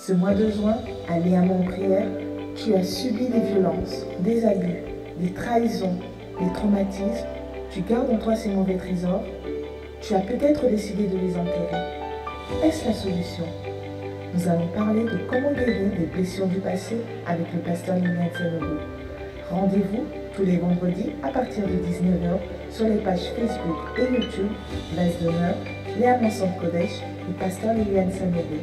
Ce mois de juin, alliément en prière, tu as subi des violences, des abus, des trahisons, des traumatismes. Tu gardes en toi ces mauvais trésors. Tu as peut-être décidé de les enterrer. Est-ce la solution? Nous allons parler de comment guérir des blessures du passé avec le pasteur Liliane Sanogo. Rendez-vous tous les vendredis à partir de 19 h sur les pages Facebook et YouTube, Base d'honneur, Léa Manson Kodesh et pasteur Liliane Sanogo.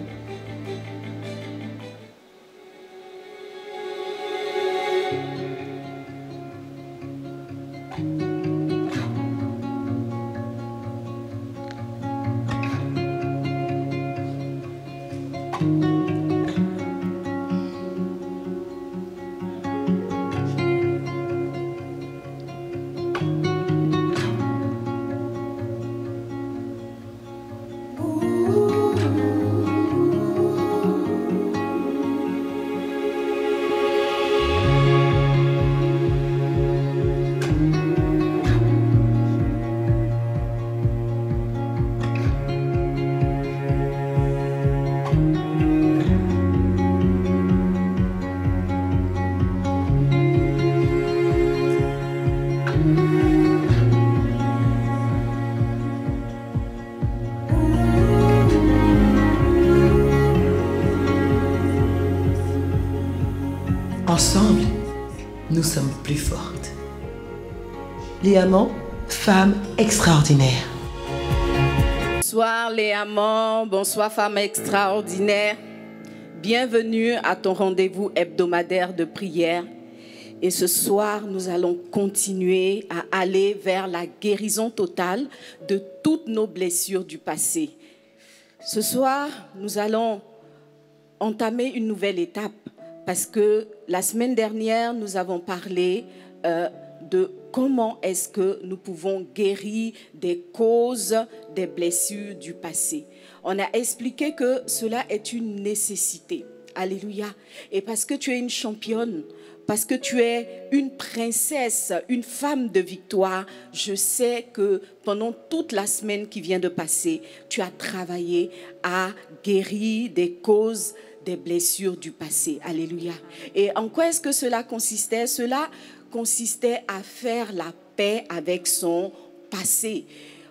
Ensemble, nous sommes plus fortes. Léa Manson, femme extraordinaire. Bonsoir Léa Manson, bonsoir femme extraordinaire. Bienvenue à ton rendez-vous hebdomadaire de prière. Et ce soir, nous allons continuer à aller vers la guérison totale de toutes nos blessures du passé. Ce soir, nous allons entamer une nouvelle étape parce que la semaine dernière, nous avons parlé de comment est-ce que nous pouvons guérir des causes des blessures du passé. On a expliqué que cela est une nécessité. Alléluia. Et parce que tu es une championne, parce que tu es une princesse, une femme de victoire, je sais que pendant toute la semaine qui vient de passer, tu as travaillé à guérir des causes des blessures du passé. Alléluia. Et en quoi est-ce que cela consistait? Cela consistait à faire la paix avec son passé.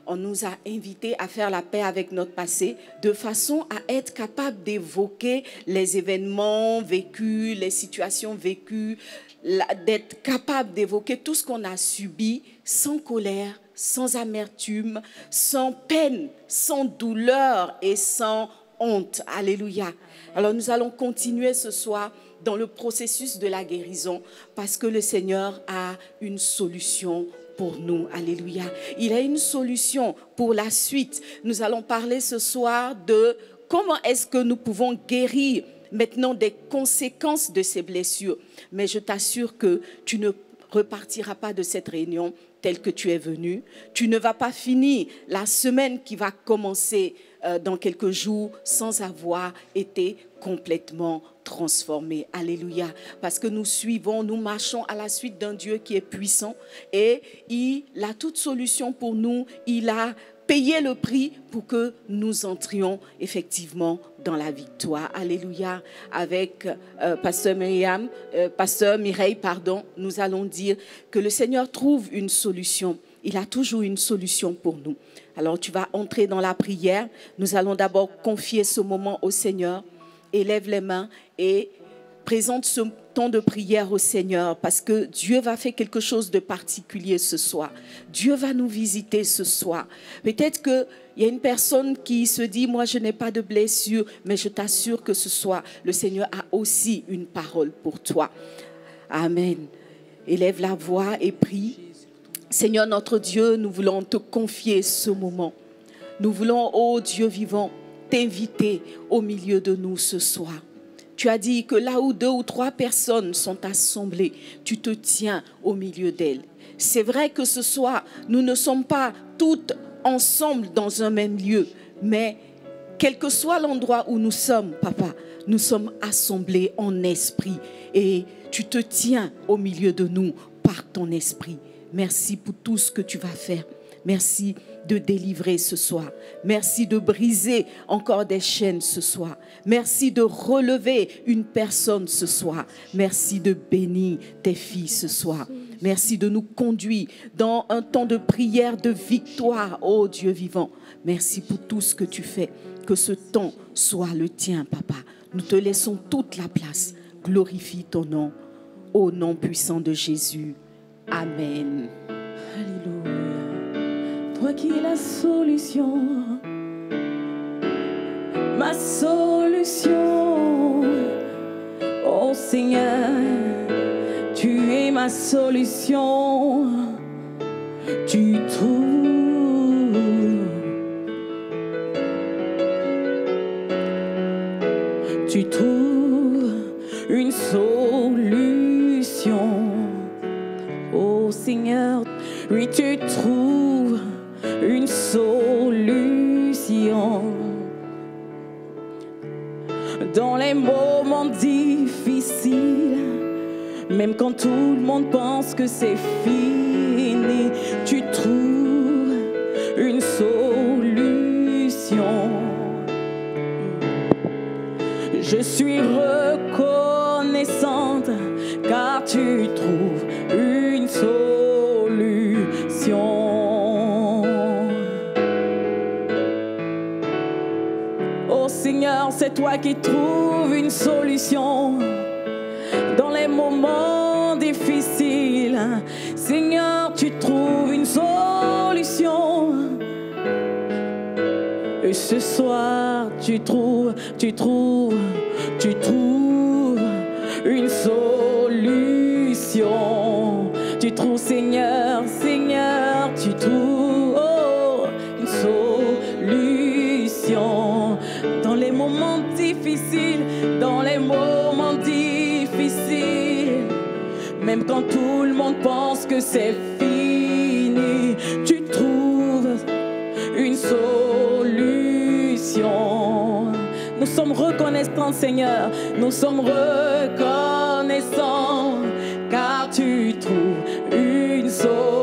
On nous a invités à faire la paix avec notre passé de façon à être capable d'évoquer les événements vécus, les situations vécues, d'être capable d'évoquer tout ce qu'on a subi sans colère, sans amertume, sans peine, sans douleur et sans honte. Alléluia. Alors nous allons continuer ce soir dans le processus de la guérison parce que le Seigneur a une solution pour nous. Alléluia. Il a une solution pour la suite. Nous allons parler ce soir de comment est-ce que nous pouvons guérir maintenant des conséquences de ces blessures. Mais je t'assure que tu ne repartiras pas de cette réunion tel que tu es venu. Tu ne vas pas finir la semaine qui va commencer dans quelques jours sans avoir été complètement transformé. Alléluia. Parce que nous suivons, nous marchons à la suite d'un Dieu qui est puissant et il a toute solution pour nous. Il a payé le prix pour que nous entrions effectivement dans la victoire. Alléluia. Avec Pasteur Mireille, nous allons dire que le Seigneur trouve une solution. Il a toujours une solution pour nous. Alors tu vas entrer dans la prière. Nous allons d'abord confier ce moment au Seigneur. Élève les mains et présente ce temps de prière au Seigneur parce que Dieu va faire quelque chose de particulier ce soir. Dieu va nous visiter ce soir. Peut-être qu'il y a une personne qui se dit, moi je n'ai pas de blessure, mais je t'assure que ce soir, le Seigneur a aussi une parole pour toi. Amen. Élève la voix et prie. Seigneur notre Dieu, nous voulons te confier ce moment. Nous voulons, ô Dieu vivant, t'inviter au milieu de nous ce soir. Tu as dit que là où 2 ou 3 personnes sont assemblées, tu te tiens au milieu d'elles. C'est vrai que ce soir, nous ne sommes pas toutes ensemble dans un même lieu, mais quel que soit l'endroit où nous sommes, Papa, nous sommes assemblés en esprit et tu te tiens au milieu de nous par ton esprit. Merci pour tout ce que tu vas faire. Merci de délivrer ce soir. Merci de briser encore des chaînes ce soir. Merci de relever une personne ce soir. Merci de bénir tes filles ce soir. Merci de nous conduire dans un temps de prière, de victoire, ô Dieu vivant. Merci pour tout ce que tu fais. Que ce temps soit le tien, Papa. Nous te laissons toute la place. Glorifie ton nom, au nom puissant de Jésus. Amen. Alléluia. Toi qui es la solution, ma solution. Oh Seigneur, tu es ma solution. Tu trouves une solution. Oh Seigneur, oui tu trouves une solution. Dans les moments difficiles, même quand tout le monde pense que c'est fini, tu trouves une solution. Je suis reconnaissante car tu trouves une solution. Oh Seigneur, c'est toi qui trouves une solution dans les moments difficiles. Seigneur, tu trouves une solution. Et ce soir, tu trouves une solution. Tu trouves, Seigneur, tu trouves une solution. Dans les moments difficiles, même quand tout le monde pense que c'est fini, tu trouves une solution. Nous sommes reconnaissants, Seigneur, nous sommes reconnaissants, car tu trouves une solution.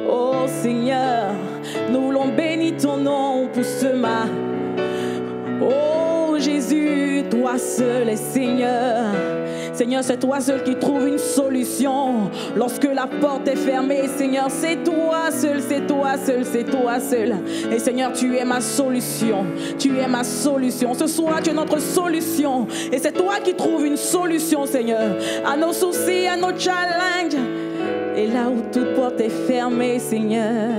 Oh Seigneur, nous voulons bénir ton nom pour ce matin. Oh Jésus, toi seul est Seigneur. Seigneur, c'est toi seul qui trouve une solution. Lorsque la porte est fermée, Seigneur, c'est toi seul, c'est toi seul, c'est toi seul. Et Seigneur, tu es ma solution. Tu es ma solution. Ce soir, tu es notre solution. Et c'est toi qui trouves une solution, Seigneur, à nos soucis, à nos challenges. Et là où toute porte est fermée, Seigneur,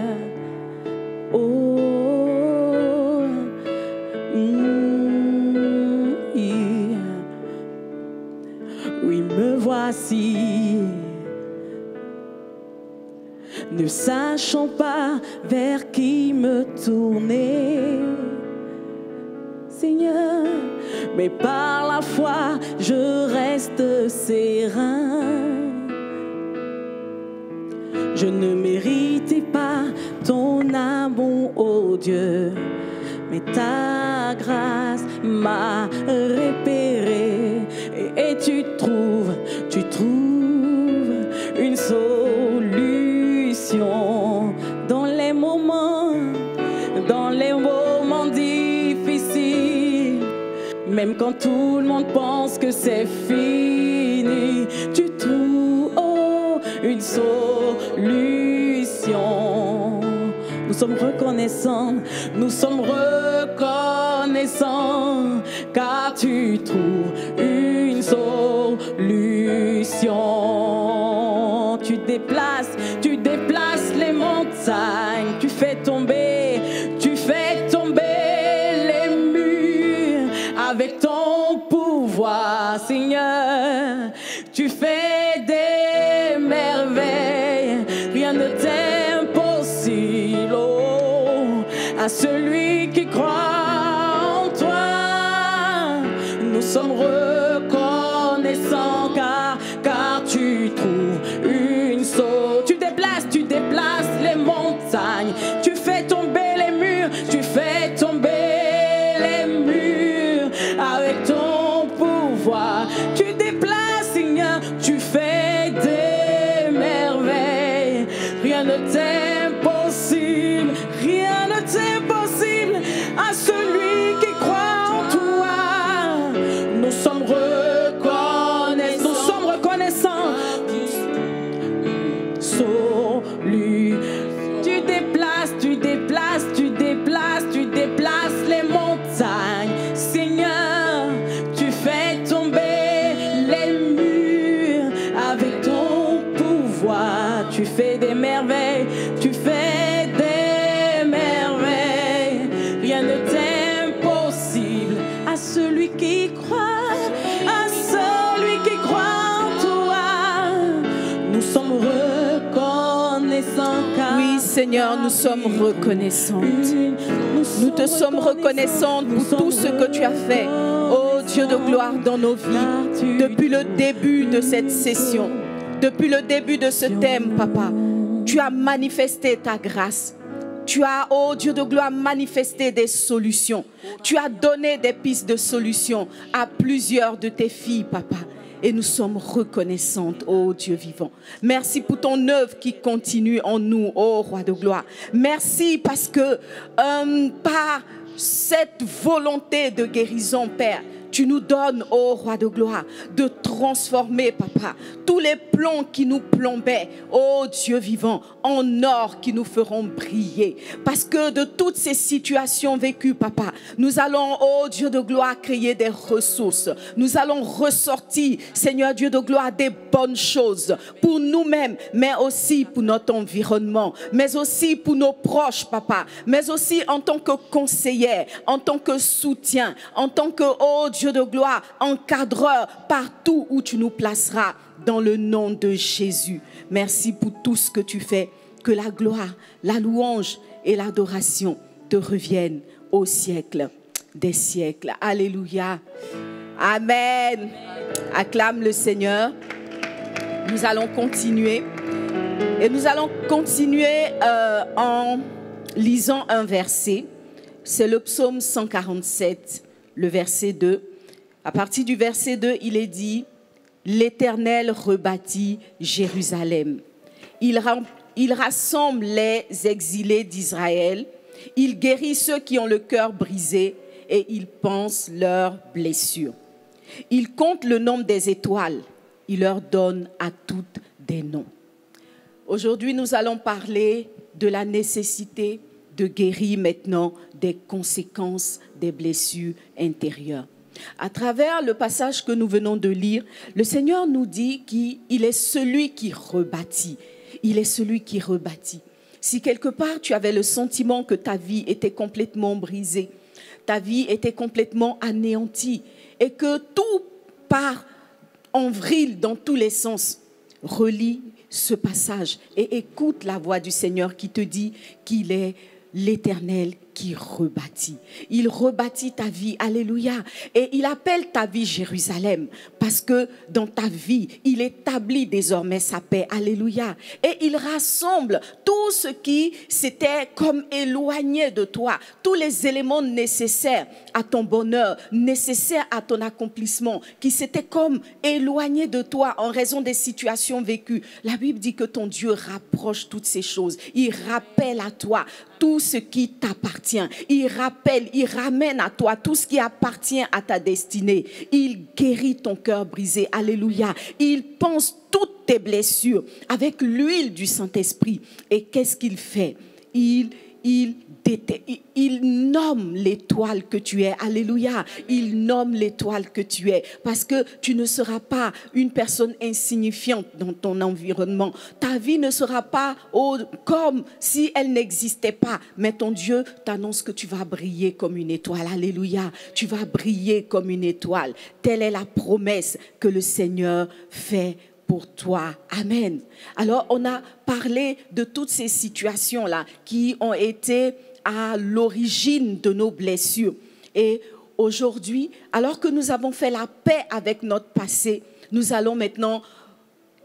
oui, me voici, ne sachant pas vers qui me tourner, Seigneur, mais par la foi je reste serein. Je ne méritais pas ton amour, oh Dieu, mais ta grâce m'a repéré. Et tu trouves une solution dans les moments difficiles. Même quand tout le monde pense que c'est fini, tu trouves une solution. Nous sommes reconnaissants, car tu trouves une solution. Tu déplaces les montagnes, tu fais tomber les murs avec ton pouvoir, Seigneur. Tu fais des merveilles, rien ne t'est impossible, à celui qui croit en toi. Nous sommes reconnaissants car tu trouves une solution. Tu déplaces les montagnes, tu fais tomber les murs, avec ton pouvoir. Tu déplaces, Seigneur, tu fais Seigneur, nous sommes reconnaissantes. Nous te sommes reconnaissantes pour tout ce que tu as fait, ô Dieu de gloire, dans nos vies, depuis le début de cette session, depuis le début de ce thème, Papa. Tu as manifesté ta grâce. Tu as, ô Dieu de gloire, manifesté des solutions. Tu as donné des pistes de solutions à plusieurs de tes filles, Papa. Et nous sommes reconnaissantes, ô Dieu vivant. Merci pour ton œuvre qui continue en nous, ô Roi de gloire. Merci parce que par cette volonté de guérison, Père, tu nous donnes, ô Roi de gloire, de transformer, Papa, tous les plombs qui nous plombaient, ô Dieu vivant, en or qui nous feront briller. Parce que de toutes ces situations vécues, Papa, nous allons, ô Dieu de gloire, créer des ressources. Nous allons ressortir, Seigneur Dieu de gloire, des bonnes choses pour nous-mêmes, mais aussi pour notre environnement, mais aussi pour nos proches, Papa, mais aussi en tant que conseillère, en tant que soutien, en tant que, ô Dieu de gloire, encadreur, partout où tu nous placeras, dans le nom de Jésus. Merci pour tout ce que tu fais. Que la gloire, la louange et l'adoration te reviennent au siècle des siècles. Alléluia. Amen. Acclame le Seigneur. Nous allons continuer. Et nous allons continuer en lisant un verset. C'est le psaume 147, le verset 2. À partir du verset 2, il est dit: l'Éternel rebâtit Jérusalem. Il rassemble les exilés d'Israël. Il guérit ceux qui ont le cœur brisé et il pense leurs blessures. Il compte le nombre des étoiles. Il leur donne à toutes des noms. Aujourd'hui, nous allons parler de la nécessité de guérir maintenant des conséquences des blessures intérieures. À travers le passage que nous venons de lire, le Seigneur nous dit qu'il est celui qui rebâtit. Il est celui qui rebâtit. Si quelque part tu avais le sentiment que ta vie était complètement brisée, ta vie était complètement anéantie et que tout part en vrille dans tous les sens, relis ce passage et écoute la voix du Seigneur qui te dit qu'il est l'Éternel qui rebâtit. Il rebâtit ta vie, alléluia. Et il appelle ta vie Jérusalem parce que dans ta vie, il établit désormais sa paix, alléluia. Et il rassemble tout ce qui s'était comme éloigné de toi, tous les éléments nécessaires à ton bonheur, nécessaires à ton accomplissement, qui s'étaient comme éloignés de toi en raison des situations vécues. La Bible dit que ton Dieu rapproche toutes ces choses. Il rappelle à toi tout ce qui t'appartient. Il rappelle, il ramène à toi tout ce qui appartient à ta destinée. Il guérit ton cœur brisé. Alléluia. Il pense toutes tes blessures avec l'huile du Saint-Esprit. Et qu'est-ce qu'il fait? Il nomme l'étoile que tu es. Alléluia. Il nomme l'étoile que tu es. Parce que tu ne seras pas une personne insignifiante dans ton environnement. Ta vie ne sera pas comme si elle n'existait pas. Mais ton Dieu t'annonce que tu vas briller comme une étoile. Alléluia. Tu vas briller comme une étoile. Telle est la promesse que le Seigneur fait pour toi. Amen. Alors, on a parlé de toutes ces situations-là qui ont été à l'origine de nos blessures. Et aujourd'hui, alors que nous avons fait la paix avec notre passé, nous allons maintenant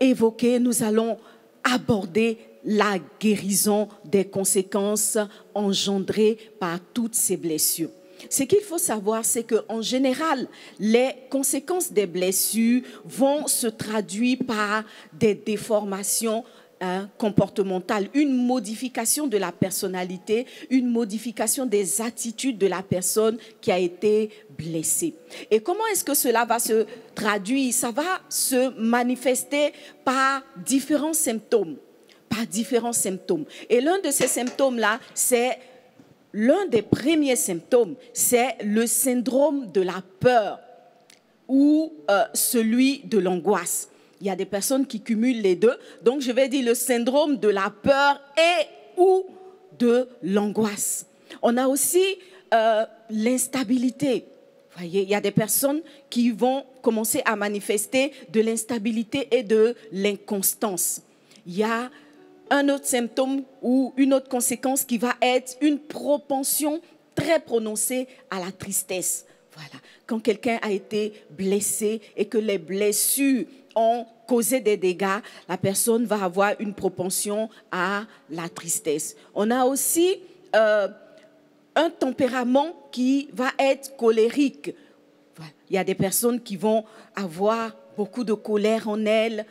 évoquer, nous allons aborder la guérison des conséquences engendrées par toutes ces blessures. Ce qu'il faut savoir, c'est qu'en général, les conséquences des blessures vont se traduire par des déformations comportementales, une modification de la personnalité, une modification des attitudes de la personne qui a été blessée. Et comment est-ce que cela va se traduire? Ça va se manifester par différents symptômes. Et l'un de ces symptômes-là, c'est l'un des premiers symptômes, c'est le syndrome de la peur ou celui de l'angoisse. Il y a des personnes qui cumulent les deux. Donc, je vais dire le syndrome de la peur et ou de l'angoisse. On a aussi l'instabilité. Vous voyez, il y a des personnes qui vont commencer à manifester de l'instabilité et de l'inconstance. Il y a un autre symptôme ou une autre conséquence qui va être une propension très prononcée à la tristesse. Voilà. Quand quelqu'un a été blessé et que les blessures ont causé des dégâts, la personne va avoir une propension à la tristesse. On a aussi un tempérament qui va être colérique. Voilà. Il y a des personnes qui vont avoir beaucoup de colère en elles,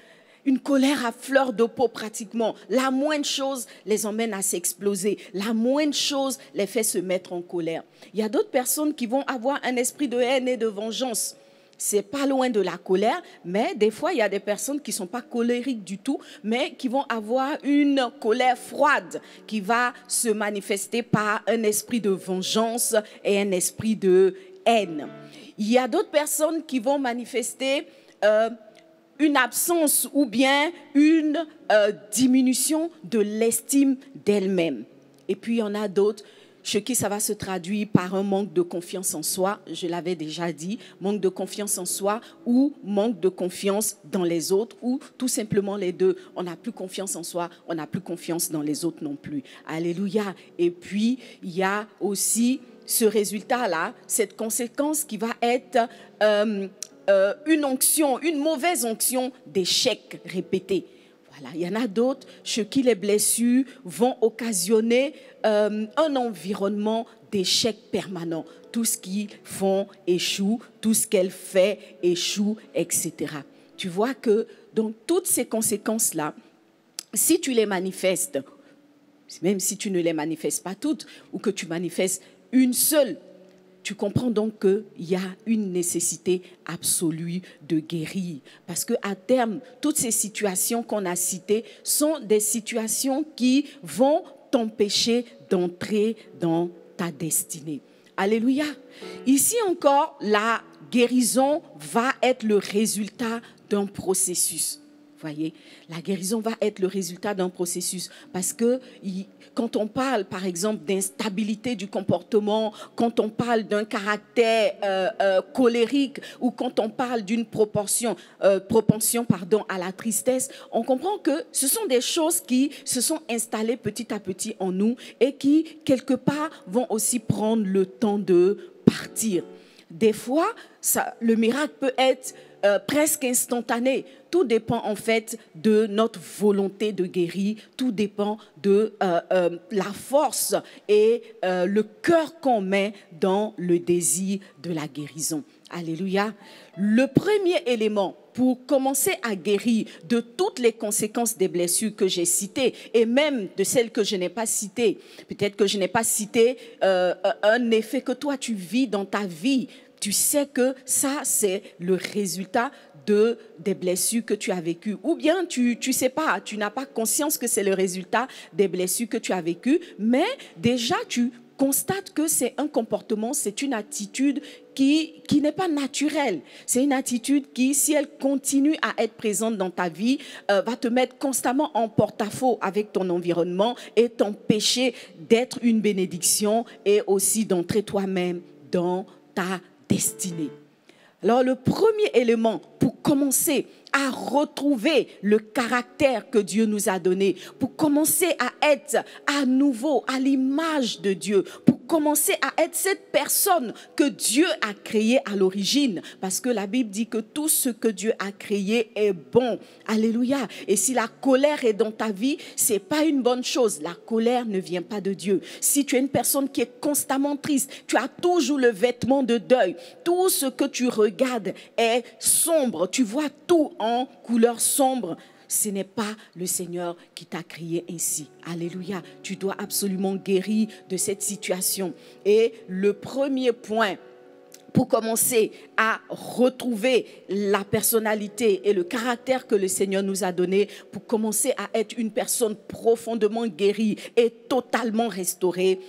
une colère à fleur de peau pratiquement. La moindre chose les emmène à s'exploser. La moindre chose les fait se mettre en colère. Il y a d'autres personnes qui vont avoir un esprit de haine et de vengeance. C'est pas loin de la colère, mais des fois, il y a des personnes qui ne sont pas colériques du tout, mais qui vont avoir une colère froide qui va se manifester par un esprit de vengeance et un esprit de haine. Il y a d'autres personnes qui vont manifester une absence ou bien une diminution de l'estime d'elle-même. Et puis, il y en a d'autres chez qui ça va se traduire par un manque de confiance en soi, je l'avais déjà dit, manque de confiance en soi ou manque de confiance dans les autres ou tout simplement les deux. On n'a plus confiance en soi, on n'a plus confiance dans les autres non plus. Alléluia. Et puis, il y a aussi ce résultat-là, cette conséquence qui va être une onction, une mauvaise onction d'échecs répétés. Voilà. Il y en a d'autres chez qui les blessures vont occasionner un environnement d'échec permanent. Tout ce qu'ils font échoue, tout ce qu'elle fait échoue, etc. Tu vois que dans toutes ces conséquences-là, si tu les manifestes, même si tu ne les manifestes pas toutes, ou que tu manifestes une seule, tu comprends donc qu'il y a une nécessité absolue de guérir. Parce qu'à terme, toutes ces situations qu'on a citées sont des situations qui vont t'empêcher d'entrer dans ta destinée. Alléluia. Ici encore, la guérison va être le résultat d'un processus. Voyez, la guérison va être le résultat d'un processus parce que quand on parle, par exemple, d'instabilité du comportement, quand on parle d'un caractère colérique ou quand on parle d'une propension à la tristesse, on comprend que ce sont des choses qui se sont installées petit à petit en nous et qui, quelque part, vont aussi prendre le temps de partir. Des fois, le miracle peut être presque instantané. Tout dépend en fait de notre volonté de guérir, tout dépend de la force et le cœur qu'on met dans le désir de la guérison. Alléluia. Le premier élément pour commencer à guérir de toutes les conséquences des blessures que j'ai citées et même de celles que je n'ai pas citées, peut-être que je n'ai pas cité un effet que toi tu vis dans ta vie. Tu sais que ça, c'est le résultat des blessures que tu as vécues. Ou bien tu sais pas, tu n'as pas conscience que c'est le résultat des blessures que tu as vécues, mais déjà tu constates que c'est un comportement, c'est une attitude qui n'est pas naturelle. C'est une attitude qui, si elle continue à être présente dans ta vie, va te mettre constamment en porte-à-faux avec ton environnement et t'empêcher d'être une bénédiction et aussi d'entrer toi-même dans ta destinée. Alors, le premier élément pour commencer à retrouver le caractère que Dieu nous a donné, pour commencer à être à nouveau à l'image de Dieu, pour commencer à être cette personne que Dieu a créée à l'origine, parce que la Bible dit que tout ce que Dieu a créé est bon. Alléluia. Et si la colère est dans ta vie, c'est pas une bonne chose. La colère ne vient pas de Dieu. Si tu es une personne qui est constamment triste, tu as toujours le vêtement de deuil. Tout ce que tu regardes est sombre. Tu vois tout en couleur sombre. Ce n'est pas le Seigneur qui t'a créé ainsi. Alléluia. Tu dois absolument guérir de cette situation. Et le premier point pour commencer à retrouver la personnalité et le caractère que le Seigneur nous a donné, pour commencer à être une personne profondément guérie et totalement restaurée,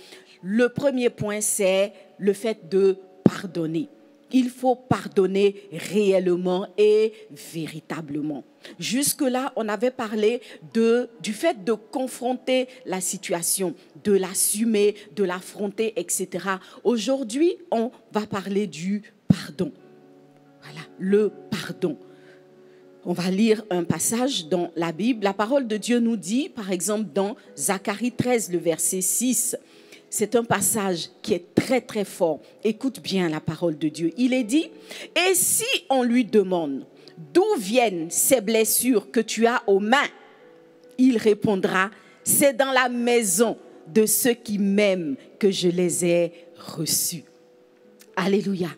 le premier point, c'est le fait de pardonner. Il faut pardonner réellement et véritablement. Jusque-là, on avait parlé du fait de confronter la situation, de l'assumer, de l'affronter, etc. Aujourd'hui, on va parler du pardon. Voilà, le pardon. On va lire un passage dans la Bible. La parole de Dieu nous dit, par exemple, dans Zacharie 13, le verset 6, c'est un passage qui est très, très fort. Écoute bien la parole de Dieu. Il est dit, « Et si on lui demande d'où viennent ces blessures que tu as aux mains, il répondra, c'est dans la maison de ceux qui m'aiment que je les ai reçues. » Alléluia.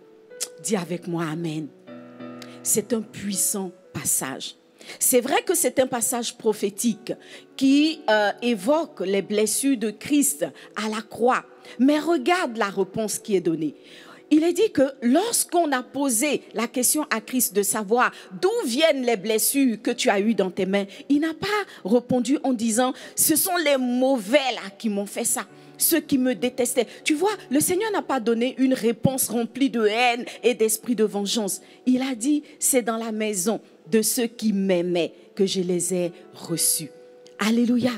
Dis avec moi, Amen. C'est un puissant passage. C'est vrai que c'est un passage prophétique qui évoque les blessures de Christ à la croix. Mais regarde la réponse qui est donnée. Il est dit que lorsqu'on a posé la question à Christ de savoir d'où viennent les blessures que tu as eues dans tes mains, il n'a pas répondu en disant « ce sont les mauvais là qui m'ont fait ça ». Ceux qui me détestaient. Tu vois, le Seigneur n'a pas donné une réponse remplie de haine et d'esprit de vengeance. Il a dit, c'est dans la maison de ceux qui m'aimaient que je les ai reçus. Alléluia.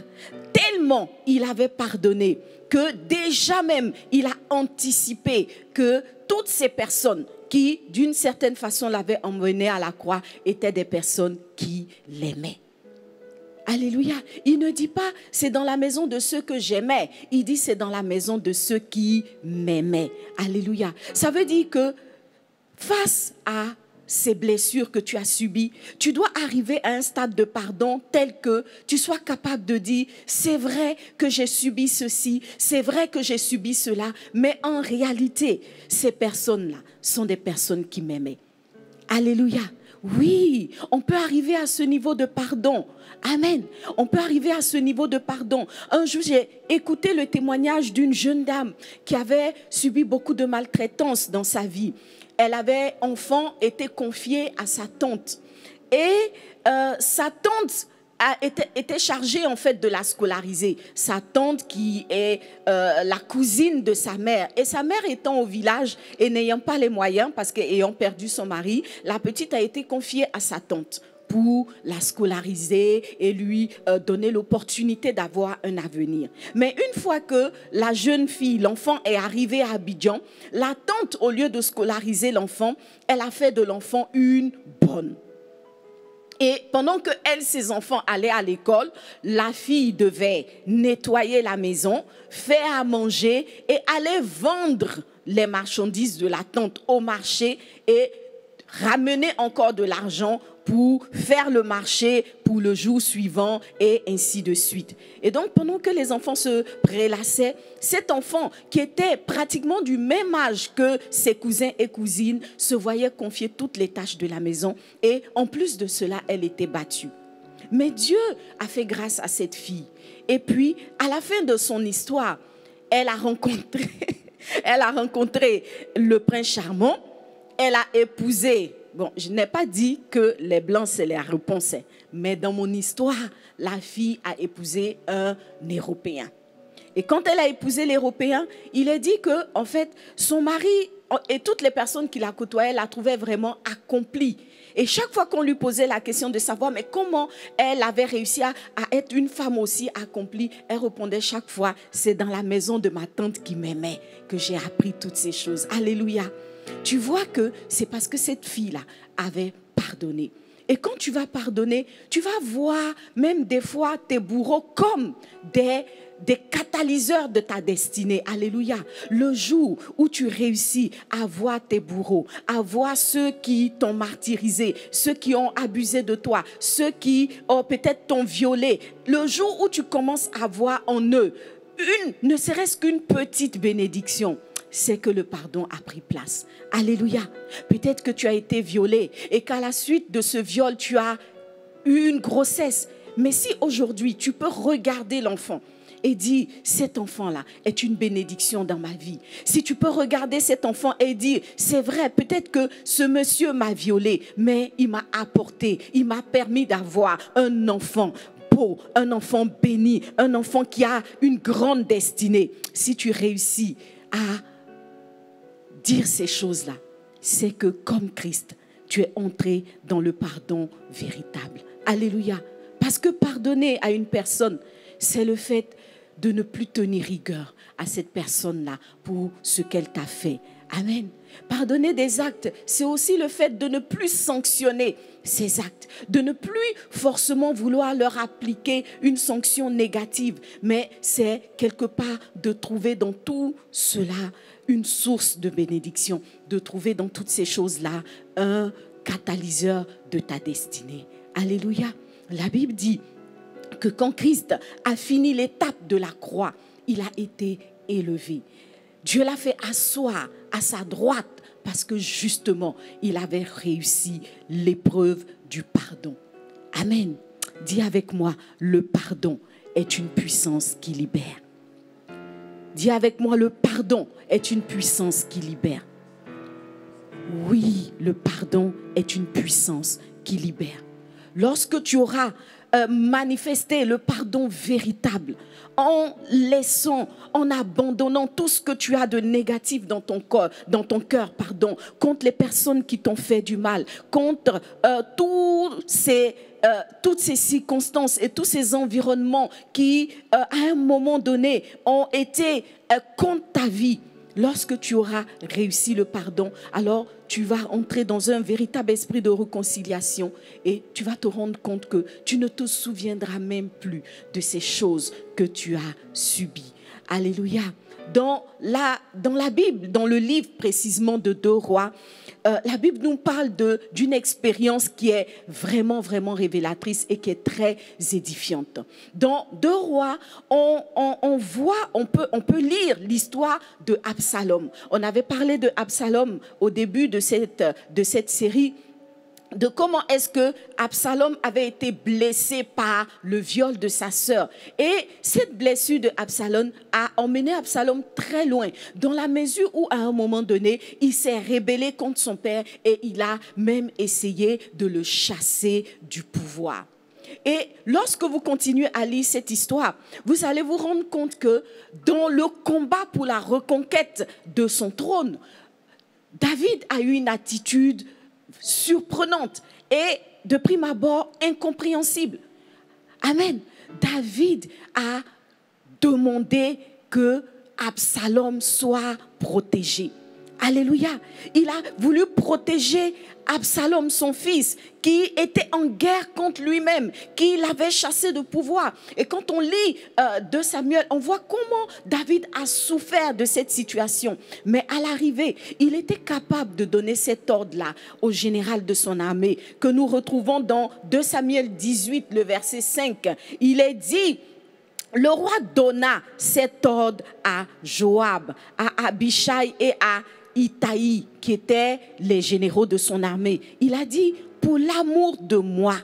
Tellement il avait pardonné que déjà même il a anticipé que toutes ces personnes qui, d'une certaine façon, l'avaient emmené à la croix étaient des personnes qui l'aimaient. Alléluia. Il ne dit pas c'est dans la maison de ceux que j'aimais. Il dit c'est dans la maison de ceux qui m'aimaient. Alléluia. Ça veut dire que face à ces blessures que tu as subies, tu dois arriver à un stade de pardon tel que tu sois capable de dire c'est vrai que j'ai subi ceci, c'est vrai que j'ai subi cela, mais en réalité, ces personnes-là sont des personnes qui m'aimaient. Alléluia. Oui, on peut arriver à ce niveau de pardon. Amen. On peut arriver à ce niveau de pardon. Un jour, j'ai écouté le témoignage d'une jeune dame qui avait subi beaucoup de maltraitance dans sa vie. Elle avait, enfant, été confiée à sa tante. Et sa tante était chargée, en fait, de la scolariser. Sa tante qui est la cousine de sa mère. Et sa mère étant au village et n'ayant pas les moyens, parce qu'ayant perdu son mari, la petite a été confiée à sa tante pour la scolariser et lui donner l'opportunité d'avoir un avenir. Mais une fois que la jeune fille, l'enfant est arrivé à Abidjan, la tante, au lieu de scolariser l'enfant, elle a fait de l'enfant une bonne. Et pendant que elle, ses enfants allaient à l'école, la fille devait nettoyer la maison, faire à manger et aller vendre les marchandises de la tante au marché et ramener encore de l'argent pour faire le marché pour le jour suivant et ainsi de suite. Et donc, pendant que les enfants se prélassaient, cet enfant qui était pratiquement du même âge que ses cousins et cousines se voyait confier toutes les tâches de la maison et en plus de cela, elle était battue. Mais Dieu a fait grâce à cette fille. Et puis, à la fin de son histoire, elle a rencontré le prince charmant, elle a épousé. Bon, je n'ai pas dit que les Blancs, c'est les réponses. Mais dans mon histoire, la fille a épousé un Européen. Et quand elle a épousé l'Européen, il est dit que, en fait, son mari et toutes les personnes qui la côtoyaient la trouvaient vraiment accomplie. Et chaque fois qu'on lui posait la question de savoir mais comment elle avait réussi à être une femme aussi accomplie, elle répondait chaque fois, c'est dans la maison de ma tante qui m'aimait que j'ai appris toutes ces choses. Alléluia. Tu vois que c'est parce que cette fille-là avait pardonné. Et quand tu vas pardonner, tu vas voir même des fois tes bourreaux comme des catalyseurs de ta destinée. Alléluia. Le jour où tu réussis à voir tes bourreaux, à voir ceux qui t'ont martyrisé, ceux qui ont abusé de toi, ceux qui peut-être t'ont violé, le jour où tu commences à voir en eux ne serait-ce qu'une petite bénédiction, c'est que le pardon a pris place. Alléluia. Peut-être que tu as été violé et qu'à la suite de ce viol, tu as eu une grossesse. Mais si aujourd'hui, tu peux regarder l'enfant et dire, cet enfant-là est une bénédiction dans ma vie. Si tu peux regarder cet enfant et dire, c'est vrai, peut-être que ce monsieur m'a violé, mais il m'a apporté, il m'a permis d'avoir un enfant beau, un enfant béni, un enfant qui a une grande destinée. Si tu réussis à dire ces choses-là, c'est que comme Christ, tu es entré dans le pardon véritable. Alléluia. Parce que pardonner à une personne, c'est le fait de ne plus tenir rigueur à cette personne-là pour ce qu'elle t'a fait. Amen. Pardonner des actes, c'est aussi le fait de ne plus sanctionner ces actes, de ne plus forcément vouloir leur appliquer une sanction négative, mais c'est quelque part de trouver dans tout cela une source de bénédiction, de trouver dans toutes ces choses-là un catalyseur de ta destinée. Alléluia. La Bible dit que quand Christ a fini l'étape de la croix, il a été élevé. Dieu l'a fait asseoir à sa droite parce que justement, il avait réussi l'épreuve du pardon. Amen. Dis avec moi, le pardon est une puissance qui libère. Dis avec moi, le pardon est une puissance qui libère. Oui, le pardon est une puissance qui libère. Lorsque tu auras manifesté le pardon véritable, en laissant, en abandonnant tout ce que tu as de négatif dans ton cœur, contre les personnes qui t'ont fait du mal, contre toutes ces circonstances et tous ces environnements qui, à un moment donné, ont été contre ta vie. Lorsque tu auras réussi le pardon, alors tu vas entrer dans un véritable esprit de réconciliation et tu vas te rendre compte que tu ne te souviendras même plus de ces choses que tu as subies. Alléluia. Dans la Bible, dans le livre précisément de 2 Rois, la Bible nous parle d'une expérience qui est vraiment, vraiment révélatrice et qui est très édifiante. Dans 2 Rois, on peut lire l'histoire de Absalom. On avait parlé de Absalom au début de cette série, de comment est-ce que Absalom avait été blessé par le viol de sa sœur. Et cette blessure de Absalom a emmené Absalom très loin, dans la mesure où à un moment donné, il s'est rébellé contre son père et il a même essayé de le chasser du pouvoir. Et lorsque vous continuez à lire cette histoire, vous allez vous rendre compte que dans le combat pour la reconquête de son trône, David a eu une attitude surprenante et de prime abord incompréhensible. Amen. David a demandé que Absalom soit protégé. Alléluia. Il a voulu protéger Absalom, son fils, qui était en guerre contre lui-même, qui l'avait chassé de pouvoir. Et quand on lit 2 Samuel, on voit comment David a souffert de cette situation. Mais à l'arrivée, il était capable de donner cet ordre-là au général de son armée, que nous retrouvons dans 2 Samuel 18, le verset 5. Il est dit: le roi donna cet ordre à Joab, à Abishai et à Itaï, qui étaient les généraux de son armée. Il a dit: pour l'amour de moi,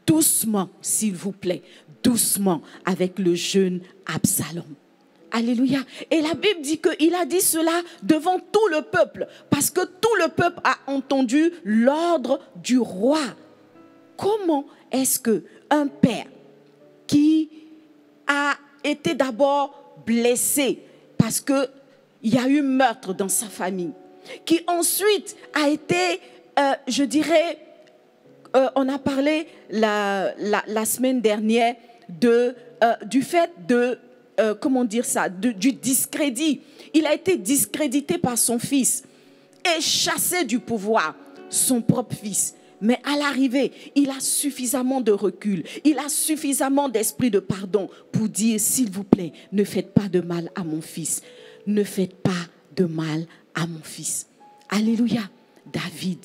doucement, s'il vous plaît, doucement avec le jeune Absalom. Alléluia. Et la Bible dit qu'il a dit cela devant tout le peuple, parce que tout le peuple a entendu l'ordre du roi. Comment est-ce qu'un père qui a été d'abord blessé parce qu'il y a eu meurtre dans sa famille, qui ensuite a été, on a parlé la semaine dernière du fait du discrédit. Il a été discrédité par son fils et chassé du pouvoir, son propre fils. Mais à l'arrivée, il a suffisamment de recul, il a suffisamment d'esprit de pardon pour dire: s'il vous plaît, ne faites pas de mal à mon fils. Ne faites pas de mal à mon fils. Alléluia. David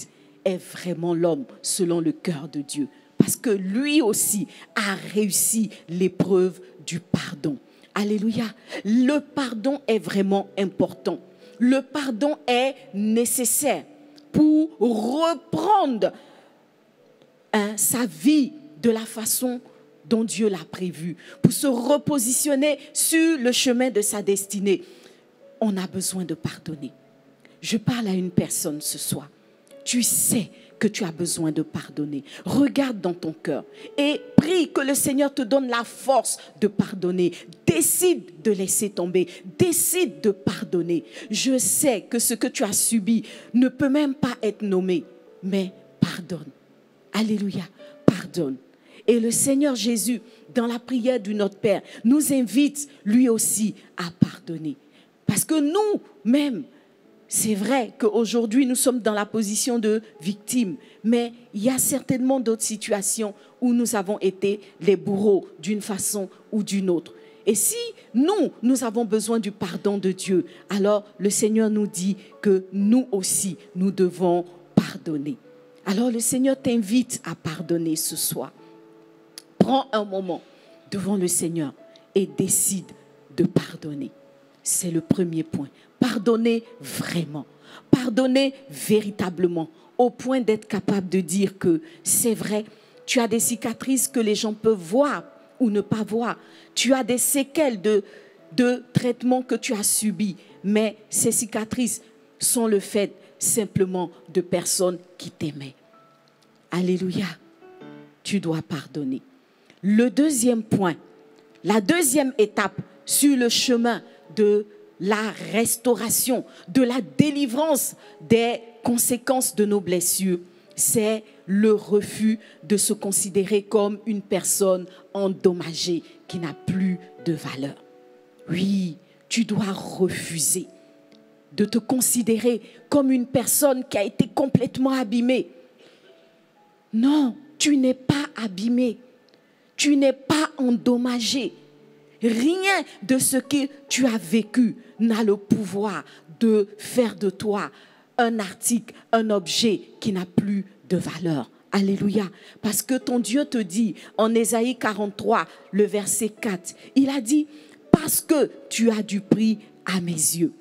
est vraiment l'homme selon le cœur de Dieu, parce que lui aussi a réussi l'épreuve du pardon. Alléluia. Le pardon est vraiment important. Le pardon est nécessaire pour reprendre sa vie de la façon dont Dieu l'a prévu, pour se repositionner sur le chemin de sa destinée. On a besoin de pardonner. Je parle à une personne ce soir. Tu sais que tu as besoin de pardonner. Regarde dans ton cœur et prie que le Seigneur te donne la force de pardonner. Décide de laisser tomber. Décide de pardonner. Je sais que ce que tu as subi ne peut même pas être nommé, mais pardonne. Alléluia, pardonne. Et le Seigneur Jésus, dans la prière du Notre Père, nous invite lui aussi à pardonner. Parce que nous-mêmes, c'est vrai qu'aujourd'hui, nous sommes dans la position de victime, mais il y a certainement d'autres situations où nous avons été les bourreaux d'une façon ou d'une autre. Et si nous avons besoin du pardon de Dieu, alors le Seigneur nous dit que nous aussi, nous devons pardonner. Alors le Seigneur t'invite à pardonner ce soir. Prends un moment devant le Seigneur et décide de pardonner. C'est le premier point. Pardonner vraiment. Pardonner véritablement. Au point d'être capable de dire que c'est vrai, tu as des cicatrices que les gens peuvent voir ou ne pas voir. Tu as des séquelles de traitements que tu as subis. Mais ces cicatrices sont le fait simplement de personnes qui t'aimaient. Alléluia. Tu dois pardonner. Le deuxième point, la deuxième étape sur le chemin de la restauration, de la délivrance des conséquences de nos blessures, c'est le refus de se considérer comme une personne endommagée qui n'a plus de valeur. Oui, tu dois refuser de te considérer comme une personne qui a été complètement abîmée. Non, tu n'es pas abîmé. Tu n'es pas endommagé. Rien de ce que tu as vécu n'a le pouvoir de faire de toi un article, un objet qui n'a plus de valeur. Alléluia. Parce que ton Dieu te dit en Ésaïe 43, le verset 4, il a dit, parce que tu as du prix à mes yeux,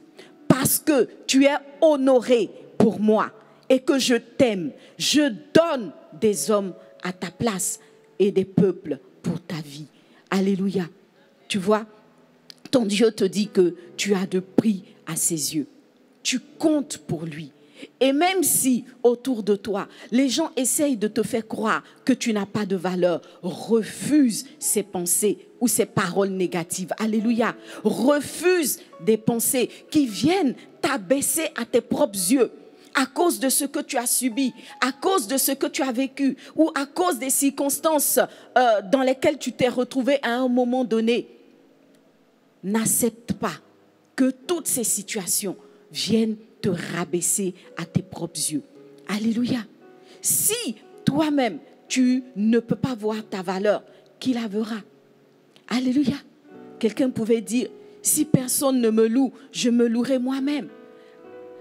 parce que tu es honoré pour moi et que je t'aime, je donne des hommes à ta place et des peuples pour ta vie. Alléluia. Tu vois, ton Dieu te dit que tu as de prix à ses yeux. Tu comptes pour lui. Et même si autour de toi, les gens essayent de te faire croire que tu n'as pas de valeur, refuse ces pensées ou ces paroles négatives. Alléluia. Refuse des pensées qui viennent t'abaisser à tes propres yeux à cause de ce que tu as subi, à cause de ce que tu as vécu ou à cause des circonstances dans lesquelles tu t'es retrouvé à un moment donné. N'accepte pas que toutes ces situations viennent te rabaisser à tes propres yeux. Alléluia. Si toi-même, tu ne peux pas voir ta valeur, qui la verra? Alléluia. Quelqu'un pouvait dire, si personne ne me loue, je me louerai moi-même.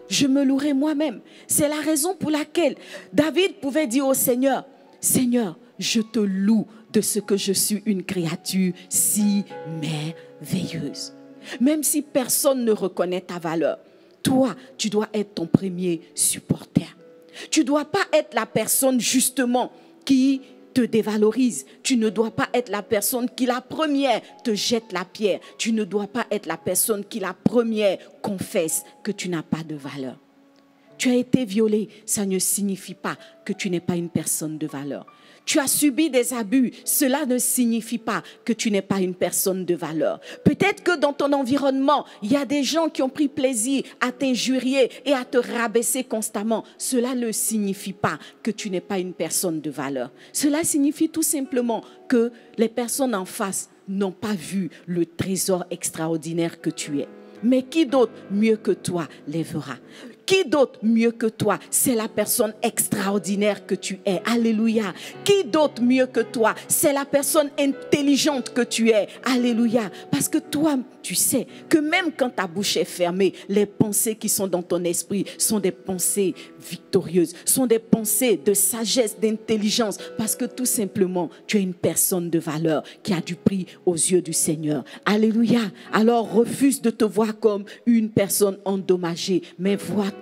Je me louerai moi-même. C'est la raison pour laquelle David pouvait dire au Seigneur, Seigneur, je te loue de ce que je suis une créature si merveilleuse. Même si personne ne reconnaît ta valeur, toi, tu dois être ton premier supporter. Tu ne dois pas être la personne justement qui te dévalorise. Tu ne dois pas être la personne qui la première te jette la pierre. Tu ne dois pas être la personne qui la première confesse que tu n'as pas de valeur. Tu as été violé, ça ne signifie pas que tu n'es pas une personne de valeur. Tu as subi des abus, cela ne signifie pas que tu n'es pas une personne de valeur. Peut-être que dans ton environnement, il y a des gens qui ont pris plaisir à t'injurier et à te rabaisser constamment. Cela ne signifie pas que tu n'es pas une personne de valeur. Cela signifie tout simplement que les personnes en face n'ont pas vu le trésor extraordinaire que tu es. Mais qui d'autre mieux que toi les verra? Qui d'autre mieux que toi? C'est la personne extraordinaire que tu es. Alléluia. Qui d'autre mieux que toi? C'est la personne intelligente que tu es. Alléluia. Parce que toi, tu sais que même quand ta bouche est fermée, les pensées qui sont dans ton esprit sont des pensées victorieuses, sont des pensées de sagesse, d'intelligence. Parce que tout simplement, tu es une personne de valeur qui a du prix aux yeux du Seigneur. Alléluia. Alors refuse de te voir comme une personne endommagée, mais vois-toi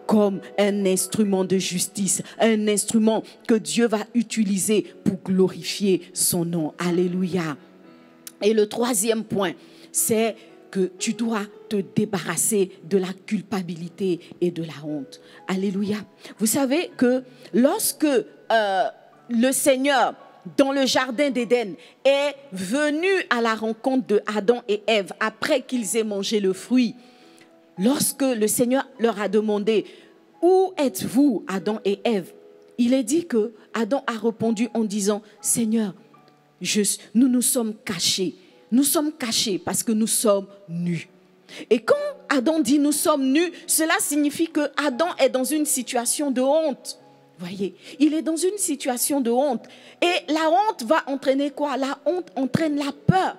comme un instrument de justice, un instrument que Dieu va utiliser pour glorifier son nom. Alléluia. Et le troisième point, c'est que tu dois te débarrasser de la culpabilité et de la honte. Alléluia. Vous savez que lorsque le Seigneur, dans le jardin d'Éden, est venu à la rencontre de Adam et Ève après qu'ils aient mangé le fruit, lorsque le Seigneur leur a demandé « Où êtes-vous, Adam et Ève ?» Il est dit que Adam a répondu en disant « Seigneur, nous nous sommes cachés. Nous sommes cachés parce que nous sommes nus. Et quand Adam dit nous sommes nus, cela signifie que Adam est dans une situation de honte. Voyez, il est dans une situation de honte. Et la honte va entraîner quoi? La honte entraîne la peur.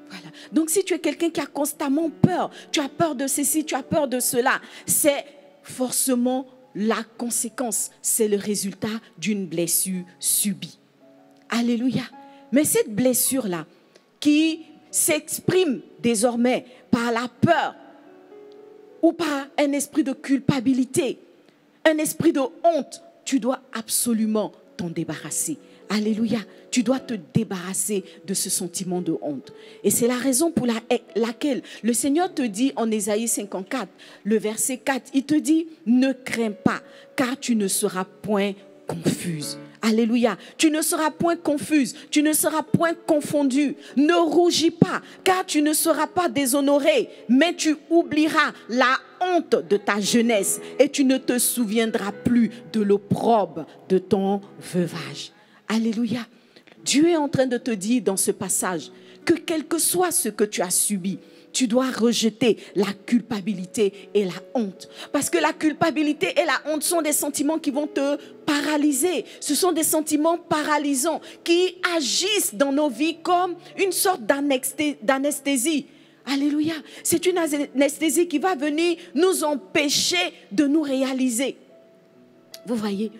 Voilà. Donc si tu es quelqu'un qui a constamment peur, tu as peur de ceci, tu as peur de cela, c'est forcément la conséquence, c'est le résultat d'une blessure subie. Alléluia. Mais cette blessure-là, qui s'exprime désormais par la peur ou par un esprit de culpabilité, un esprit de honte, tu dois absolument t'en débarrasser. Alléluia. Tu dois te débarrasser de ce sentiment de honte. Et c'est la raison pour laquelle le Seigneur te dit en Ésaïe 54, le verset 4, il te dit, ne crains pas, car tu ne seras point confuse. Alléluia. Tu ne seras point confuse, tu ne seras point confondue. Ne rougis pas, car tu ne seras pas déshonoré, mais tu oublieras la honte de ta jeunesse et tu ne te souviendras plus de l'opprobre de ton veuvage. Alléluia. Dieu est en train de te dire dans ce passage que quel que soit ce que tu as subi, tu dois rejeter la culpabilité et la honte. Parce que la culpabilité et la honte sont des sentiments qui vont te paralyser. Ce sont des sentiments paralysants qui agissent dans nos vies comme une sorte d'anesthésie. Alléluia. C'est une anesthésie qui va venir nous empêcher de nous réaliser. Vous voyez,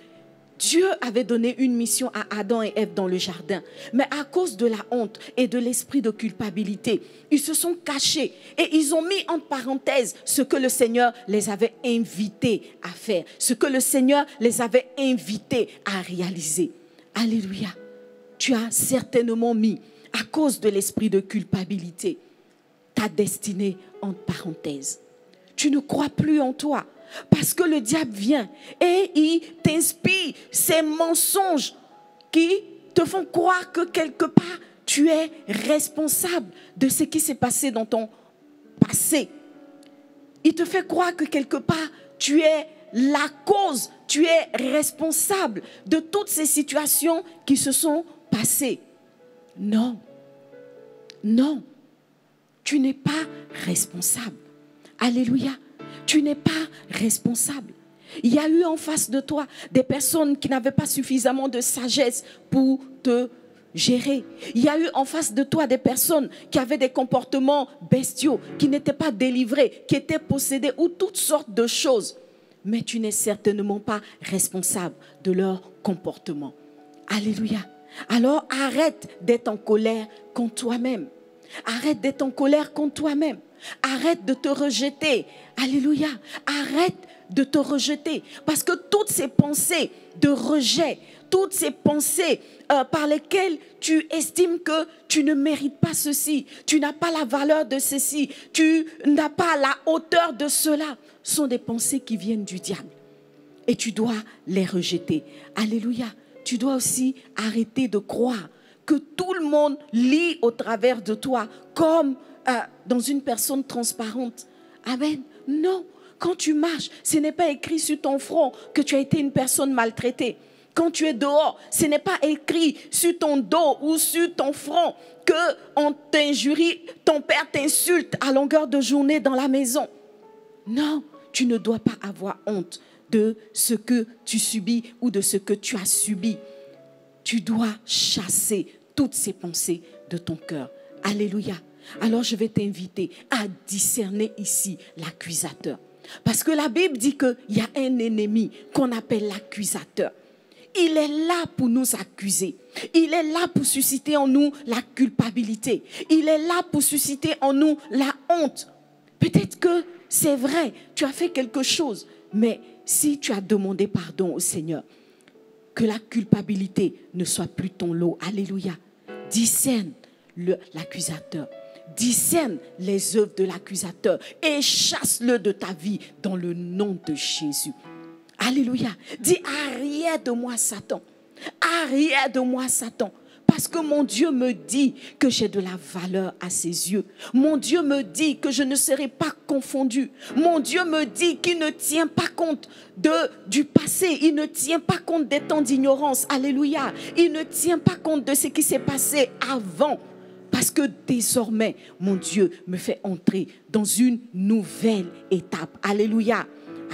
Dieu avait donné une mission à Adam et Ève dans le jardin. Mais à cause de la honte et de l'esprit de culpabilité, ils se sont cachés et ils ont mis entre parenthèses ce que le Seigneur les avait invités à faire, ce que le Seigneur les avait invités à réaliser. Alléluia. Tu as certainement mis, à cause de l'esprit de culpabilité, ta destinée entre parenthèses. Tu ne crois plus en toi. Parce que le diable vient et il t'inspire ces mensonges qui te font croire que quelque part, tu es responsable de ce qui s'est passé dans ton passé. Il te fait croire que quelque part, tu es la cause, tu es responsable de toutes ces situations qui se sont passées. Non, non, tu n'es pas responsable. Alléluia. Tu n'es pas responsable. Il y a eu en face de toi des personnes qui n'avaient pas suffisamment de sagesse pour te gérer. Il y a eu en face de toi des personnes qui avaient des comportements bestiaux, qui n'étaient pas délivrés, qui étaient possédés ou toutes sortes de choses. Mais tu n'es certainement pas responsable de leur comportement. Alléluia. Alors arrête d'être en colère contre toi-même. Arrête d'être en colère contre toi-même. Arrête de te rejeter. Alléluia. Arrête de te rejeter. Parce que toutes ces pensées de rejet, toutes ces pensées par lesquelles tu estimes que tu ne mérites pas ceci, tu n'as pas la valeur de ceci, tu n'as pas la hauteur de cela, sont des pensées qui viennent du diable. Et tu dois les rejeter. Alléluia. Tu dois aussi arrêter de croire que tout le monde lit au travers de toi comme dans une personne transparente. Amen. Non. Quand tu marches, ce n'est pas écrit sur ton front que tu as été une personne maltraitée. Quand tu es dehors, ce n'est pas écrit sur ton dos ou sur ton front qu'on t'injurie, ton père t'insulte à longueur de journée dans la maison. Non, tu ne dois pas avoir honte de ce que tu subis ou de ce que tu as subi. Tu dois chasser toutes ces pensées de ton cœur. Alléluia. Alors je vais t'inviter à discerner ici l'accusateur. Parce que la Bible dit qu'il y a un ennemi qu'on appelle l'accusateur. Il est là pour nous accuser. Il est là pour susciter en nous la culpabilité. Il est là pour susciter en nous la honte. Peut-être que c'est vrai, tu as fait quelque chose, mais si tu as demandé pardon au Seigneur, que la culpabilité ne soit plus ton lot. Alléluia. Discerne l'accusateur. Discerne les œuvres de l'accusateur et chasse-le de ta vie dans le nom de Jésus. Alléluia. Dis, arrière de moi, Satan. Arrière de moi, Satan. Parce que mon Dieu me dit que j'ai de la valeur à ses yeux. Mon Dieu me dit que je ne serai pas confondu. Mon Dieu me dit qu'il ne tient pas compte du passé. Il ne tient pas compte des temps d'ignorance. Alléluia. Il ne tient pas compte de ce qui s'est passé avant. Parce que désormais, mon Dieu me fait entrer dans une nouvelle étape. Alléluia.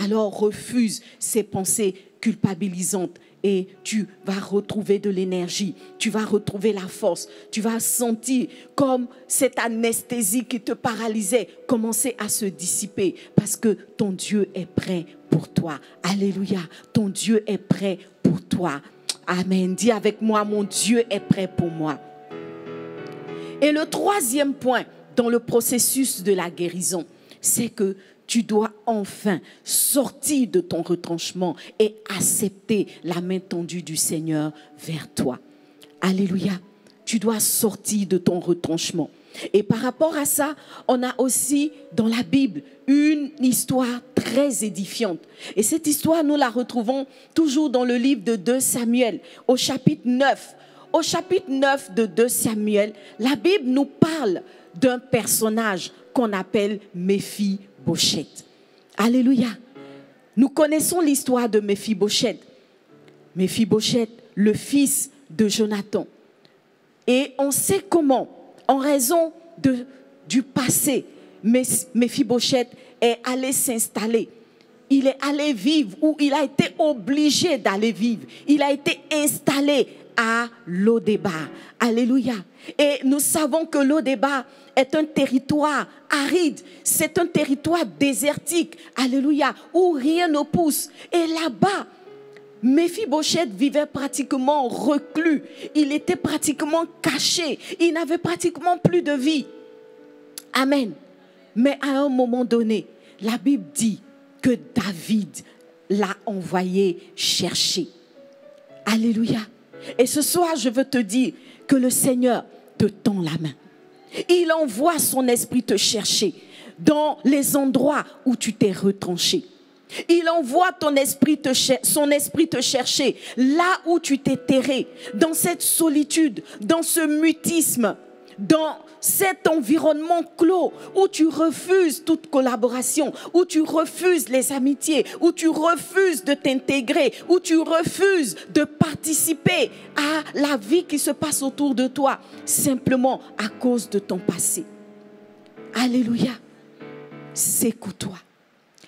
Alors refuse ces pensées culpabilisantes et tu vas retrouver de l'énergie. Tu vas retrouver la force. Tu vas sentir comme cette anesthésie qui te paralysait commencer à se dissiper parce que ton Dieu est prêt pour toi. Alléluia. Ton Dieu est prêt pour toi. Amen. Dis avec moi, mon Dieu est prêt pour moi. Et le troisième point dans le processus de la guérison, c'est que tu dois enfin sortir de ton retranchement et accepter la main tendue du Seigneur vers toi. Alléluia. Tu dois sortir de ton retranchement. Et par rapport à ça, on a aussi dans la Bible une histoire très édifiante. Et cette histoire, nous la retrouvons toujours dans le livre de 2 Samuel, au chapitre 9. Au chapitre 9 de 2 Samuel, la Bible nous parle d'un personnage qu'on appelle Méphibosheth. Alléluia. Nous connaissons l'histoire de Méphibosheth. Méphibosheth, le fils de Jonathan. Et on sait comment, en raison du passé, Méphibosheth est allé s'installer. Il est allé vivre, ou il a été obligé d'aller vivre. Il a été installé à Lo-débar. Alléluia. Et nous savons que Lo-débar est un territoire aride. C'est un territoire désertique. Alléluia. Où rien ne pousse. Et là-bas, Méphibosheth vivait pratiquement reclus. Il était pratiquement caché. Il n'avait pratiquement plus de vie. Amen. Mais à un moment donné, la Bible dit que David l'a envoyé chercher. Alléluia. Et ce soir, je veux te dire que le Seigneur te tend la main. Il envoie son esprit te chercher dans les endroits où tu t'es retranché. Il envoie son esprit te chercher là où tu t'es terré, dans cette solitude, dans ce mutisme, dans cet environnement clos où tu refuses toute collaboration, où tu refuses les amitiés, où tu refuses de t'intégrer, où tu refuses de participer à la vie qui se passe autour de toi, simplement à cause de ton passé. Alléluia. Secoue-toi.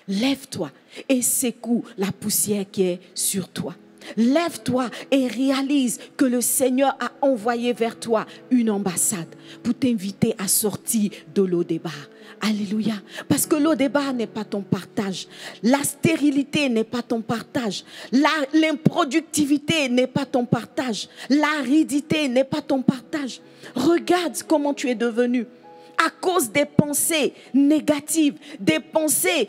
Lève-toi et secoue la poussière qui est sur toi. Lève-toi et réalise que le Seigneur a envoyé vers toi une ambassade pour t'inviter à sortir de Lo-débar. Alléluia. Parce que Lo-débar n'est pas ton partage. La stérilité n'est pas ton partage. L'improductivité n'est pas ton partage. L'aridité n'est pas ton partage. Regarde comment tu es devenu. À cause des pensées négatives, des pensées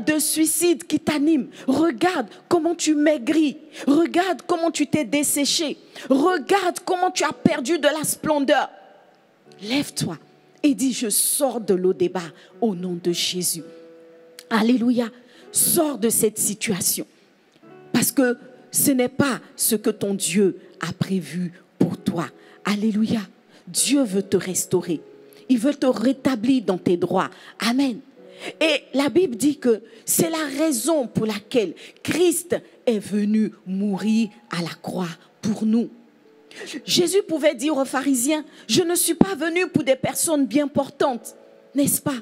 de suicide qui t'animent. Regarde comment tu maigris. Regarde comment tu t'es desséché. Regarde comment tu as perdu de la splendeur. Lève-toi et dis, je sors de Lo-débar au nom de Jésus. Alléluia. Sors de cette situation. Parce que ce n'est pas ce que ton Dieu a prévu pour toi. Alléluia. Dieu veut te restaurer. Il veut te rétablir dans tes droits. Amen. Et la Bible dit que c'est la raison pour laquelle Christ est venu mourir à la croix pour nous. Jésus pouvait dire aux pharisiens, je ne suis pas venu pour des personnes bien portantes, n'est-ce pas?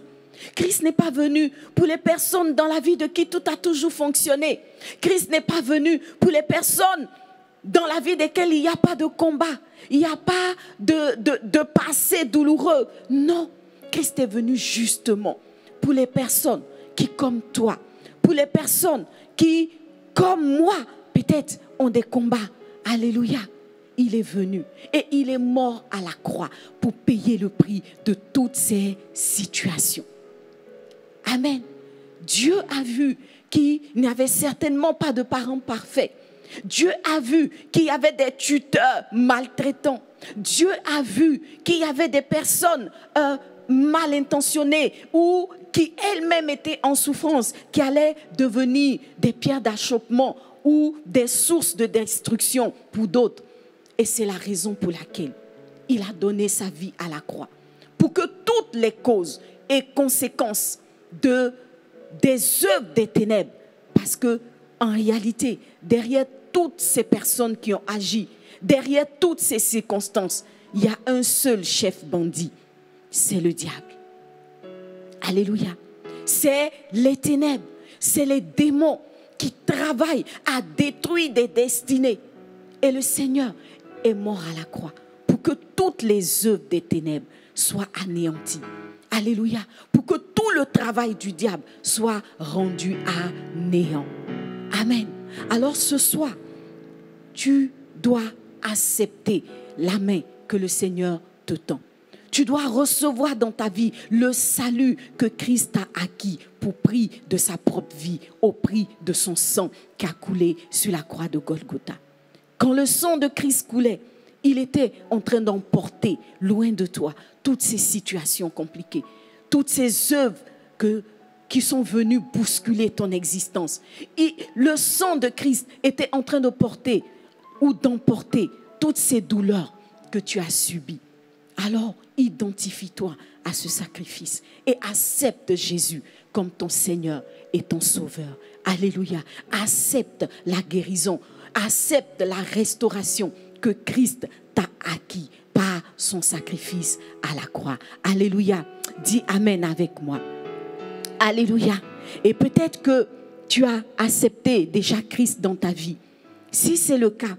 Christ n'est pas venu pour les personnes dans la vie de qui tout a toujours fonctionné. Christ n'est pas venu pour les personnes dans la vie desquelles il n'y a pas de combat. Il n'y a pas de passé douloureux. Non, Christ est venu justement pour les personnes qui, comme toi, pour les personnes qui, comme moi, peut-être ont des combats. Alléluia. Il est venu et il est mort à la croix pour payer le prix de toutes ces situations. Amen. Dieu a vu qu'il n'y avait certainement pas de parents parfaits. Dieu a vu qu'il y avait des tuteurs maltraitants. Dieu a vu qu'il y avait des personnes mal intentionnées ou qui elles-mêmes étaient en souffrance, qui allaient devenir des pierres d'achoppement ou des sources de destruction pour d'autres. Et c'est la raison pour laquelle il a donné sa vie à la croix. Pour que toutes les causes et conséquences des œuvres des ténèbres, parce que en réalité, derrière toutes ces personnes qui ont agi, derrière toutes ces circonstances, il y a un seul chef bandit, c'est le diable. Alléluia. C'est les ténèbres, c'est les démons qui travaillent à détruire des destinées. Et le Seigneur est mort à la croix pour que toutes les œuvres des ténèbres soient anéanties. Alléluia. Pour que tout le travail du diable soit rendu à néant. Amen. Alors ce soir, tu dois accepter la main que le Seigneur te tend. Tu dois recevoir dans ta vie le salut que Christ a acquis pour prix de sa propre vie, au prix de son sang qui a coulé sur la croix de Golgotha. Quand le sang de Christ coulait, il était en train d'emporter loin de toi toutes ces situations compliquées, toutes ces œuvres qui sont venues bousculer ton existence. Et le sang de Christ était en train de porter ou d'emporter toutes ces douleurs que tu as subies. Alors, identifie-toi à ce sacrifice et accepte Jésus comme ton Seigneur et ton Sauveur. Alléluia. Accepte la guérison, accepte la restauration que Christ t'a acquis par son sacrifice à la croix. Alléluia. Dis Amen avec moi. Alléluia. Et peut-être que tu as accepté déjà Christ dans ta vie. Si c'est le cas,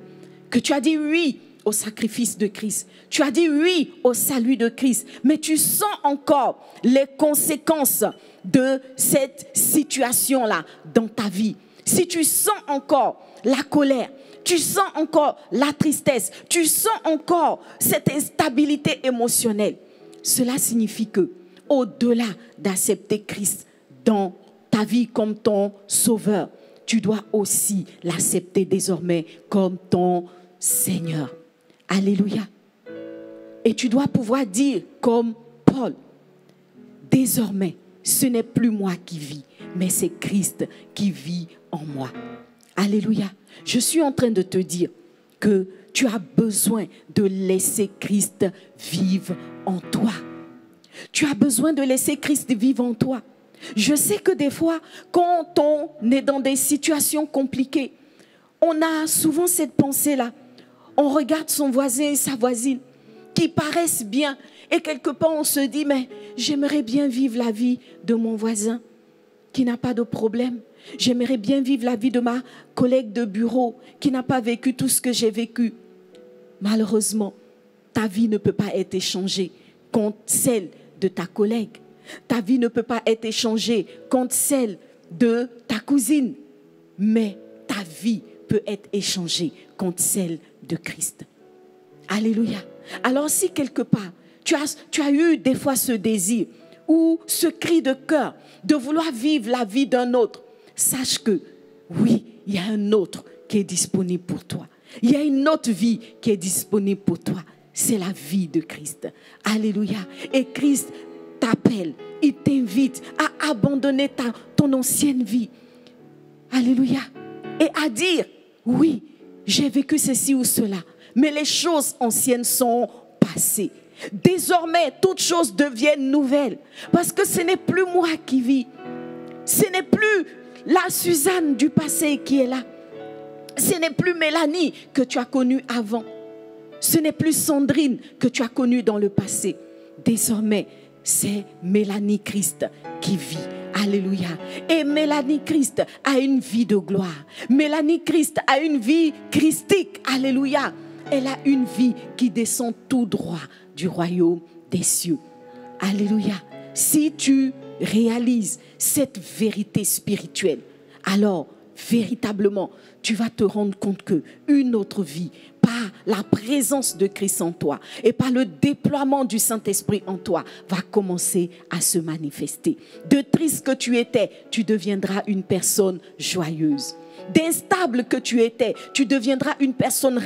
que tu as dit oui au sacrifice de Christ, tu as dit oui au salut de Christ, mais tu sens encore les conséquences de cette situation-là dans ta vie. Si tu sens encore la colère, tu sens encore la tristesse, tu sens encore cette instabilité émotionnelle, cela signifie que, au-delà d'accepter Christ dans ta vie comme ton sauveur, tu dois aussi l'accepter désormais comme ton Seigneur. Alléluia. Et tu dois pouvoir dire comme Paul, désormais, ce n'est plus moi qui vis, mais c'est Christ qui vit en moi. Alléluia. Je suis en train de te dire que tu as besoin de laisser Christ vivre en toi. Tu as besoin de laisser Christ vivre en toi. Je sais que des fois, quand on est dans des situations compliquées, on a souvent cette pensée-là. On regarde son voisin et sa voisine qui paraissent bien et quelque part on se dit, mais j'aimerais bien vivre la vie de mon voisin qui n'a pas de problème. J'aimerais bien vivre la vie de ma collègue de bureau qui n'a pas vécu tout ce que j'ai vécu. Malheureusement, ta vie ne peut pas être échangée contre celle de ta collègue. Ta vie ne peut pas être échangée contre celle de ta cousine. Mais ta vie peut être échangée contre celle de Christ. Alléluia. Alors si quelque part, tu as eu des fois ce désir ou ce cri de cœur de vouloir vivre la vie d'un autre, sache que oui, il y a un autre qui est disponible pour toi. Il y a une autre vie qui est disponible pour toi. C'est la vie de Christ. Alléluia. Et Christ t'appelle, il t'invite à abandonner ton ancienne vie. Alléluia. Et à dire, oui, j'ai vécu ceci ou cela, mais les choses anciennes sont passées. Désormais, toutes choses deviennent nouvelles. Parce que ce n'est plus moi qui vis. Ce n'est plus la Suzanne du passé qui est là. Ce n'est plus Mélanie que tu as connue avant. Ce n'est plus Sandrine que tu as connue dans le passé. Désormais, c'est Mélanie Christ qui vit. Alléluia. Et Mélanie Christ a une vie de gloire. Mélanie Christ a une vie christique. Alléluia. Elle a une vie qui descend tout droit du royaume des cieux. Alléluia. Si tu réalises cette vérité spirituelle, alors véritablement, tu vas te rendre compte qu'une autre vie, par la présence de Christ en toi et par le déploiement du Saint-Esprit en toi, va commencer à se manifester. De triste que tu étais, tu deviendras une personne joyeuse. D'instable que tu étais, tu deviendras une personne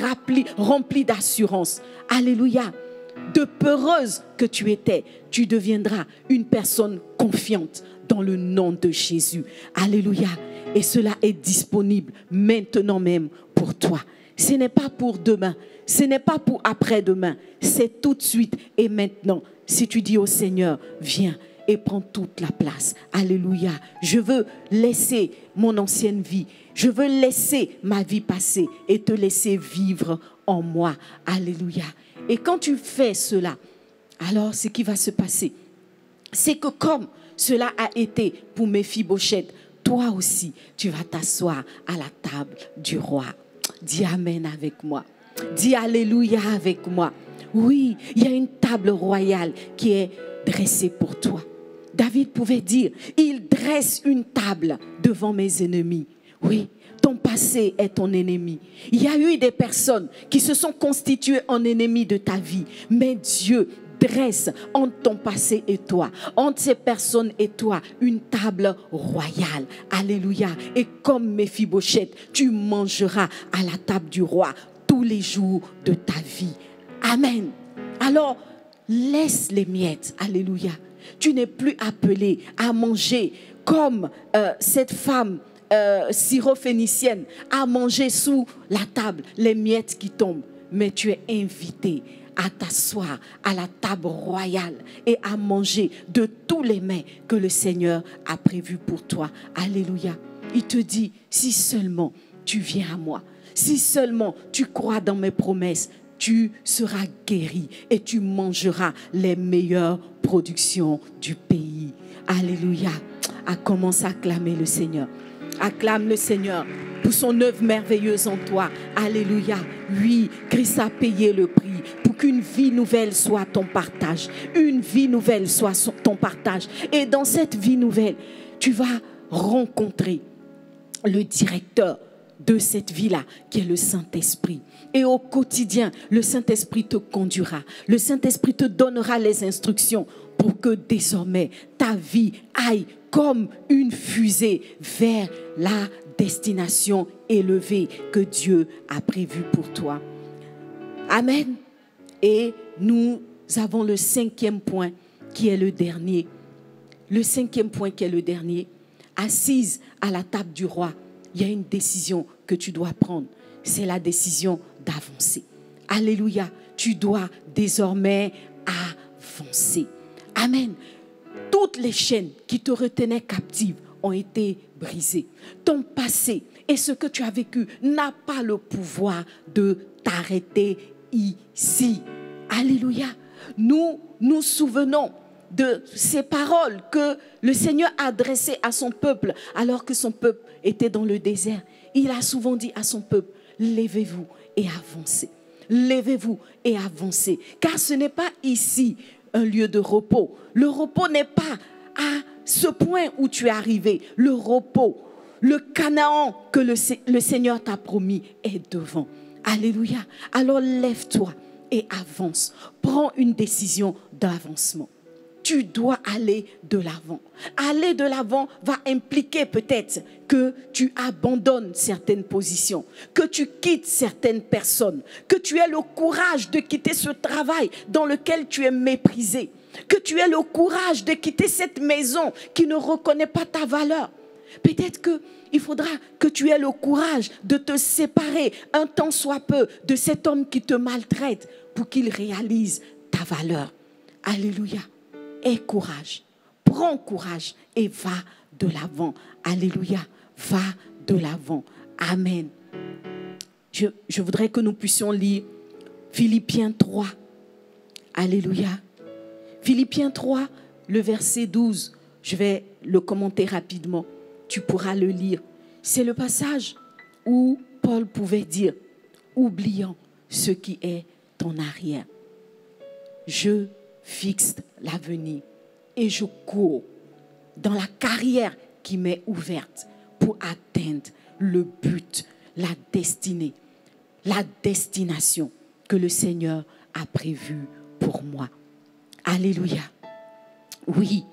remplie d'assurance. Alléluia. De peureuse que tu étais, tu deviendras une personne confiante dans le nom de Jésus. Alléluia. Et cela est disponible maintenant même pour toi. Ce n'est pas pour demain, ce n'est pas pour après-demain, c'est tout de suite et maintenant. Si tu dis au Seigneur, viens et prends toute la place. Alléluia. Je veux laisser mon ancienne vie. Je veux laisser ma vie passée et te laisser vivre en moi. Alléluia. Et quand tu fais cela, alors ce qui va se passer, c'est que comme cela a été pour Méphibosheth, toi aussi, tu vas t'asseoir à la table du roi. Dis Amen avec moi. Dis Alléluia avec moi. Oui, il y a une table royale qui est dressée pour toi. David pouvait dire, il dresse une table devant mes ennemis. Oui, ton passé est ton ennemi. Il y a eu des personnes qui se sont constituées en ennemis de ta vie. Mais Dieu dresse entre ton passé et toi, entre ces personnes et toi, une table royale. Alléluia. Et comme Méphibosheth, tu mangeras à la table du roi tous les jours de ta vie. Amen. Alors, laisse les miettes. Alléluia. Tu n'es plus appelé à manger comme cette femme syrophénicienne a mangé sous la table les miettes qui tombent. Mais tu es invité à t'asseoir à la table royale et à manger de tous les mets que le Seigneur a prévus pour toi. Alléluia. Il te dit, si seulement tu viens à moi, si seulement tu crois dans mes promesses, tu seras guéri et tu mangeras les meilleures productions du pays. Alléluia. Commence à acclamer le Seigneur. Acclame le Seigneur pour son œuvre merveilleuse en toi. Alléluia. Oui, Christ a payé le prix pour qu'une vie nouvelle soit ton partage. Une vie nouvelle soit ton partage. Et dans cette vie nouvelle, tu vas rencontrer le directeur de cette vie-là, qui est le Saint-Esprit. Et au quotidien, le Saint-Esprit te conduira. Le Saint-Esprit te donnera les instructions pour que désormais ta vie aille comme une fusée vers la destination élevée que Dieu a prévue pour toi. Amen. Et nous avons le 5e point qui est le dernier. Le 5e point qui est le dernier. Assise à la table du roi, il y a une décision que tu dois prendre. C'est la décision d'avancer. Alléluia. Tu dois désormais avancer. Amen. Toutes les chaînes qui te retenaient captive ont été brisées. Ton passé et ce que tu as vécu n'a pas le pouvoir de t'arrêter ici. Alléluia. Nous nous souvenons de ces paroles que le Seigneur a adressées à son peuple alors que son peuple était dans le désert. Il a souvent dit à son peuple, levez-vous et avancez. Levez-vous et avancez. Car ce n'est pas ici un lieu de repos. Le repos n'est pas à ce point où tu es arrivé. Le repos, le Canaan que le Seigneur t'a promis est devant. Alléluia. Alors lève-toi et avance. Prends une décision d'avancement. Tu dois aller de l'avant. Aller de l'avant va impliquer peut-être que tu abandonnes certaines positions, que tu quittes certaines personnes, que tu aies le courage de quitter ce travail dans lequel tu es méprisé, que tu aies le courage de quitter cette maison qui ne reconnaît pas ta valeur. Peut-être qu'il faudra que tu aies le courage de te séparer un temps soit peu de cet homme qui te maltraite pour qu'il réalise ta valeur. Alléluia. Aie courage, prends courage et va de l'avant. Alléluia, va de l'avant. Amen. Je voudrais que nous puissions lire Philippiens 3. Alléluia. Philippiens 3, le verset 12. Je vais le commenter rapidement. Tu pourras le lire. C'est le passage où Paul pouvait dire, oubliant ce qui est en arrière, je fixe l'avenir et je cours dans la carrière qui m'est ouverte pour atteindre le but, la destinée, la destination que le Seigneur a prévue pour moi. Alléluia. Oui,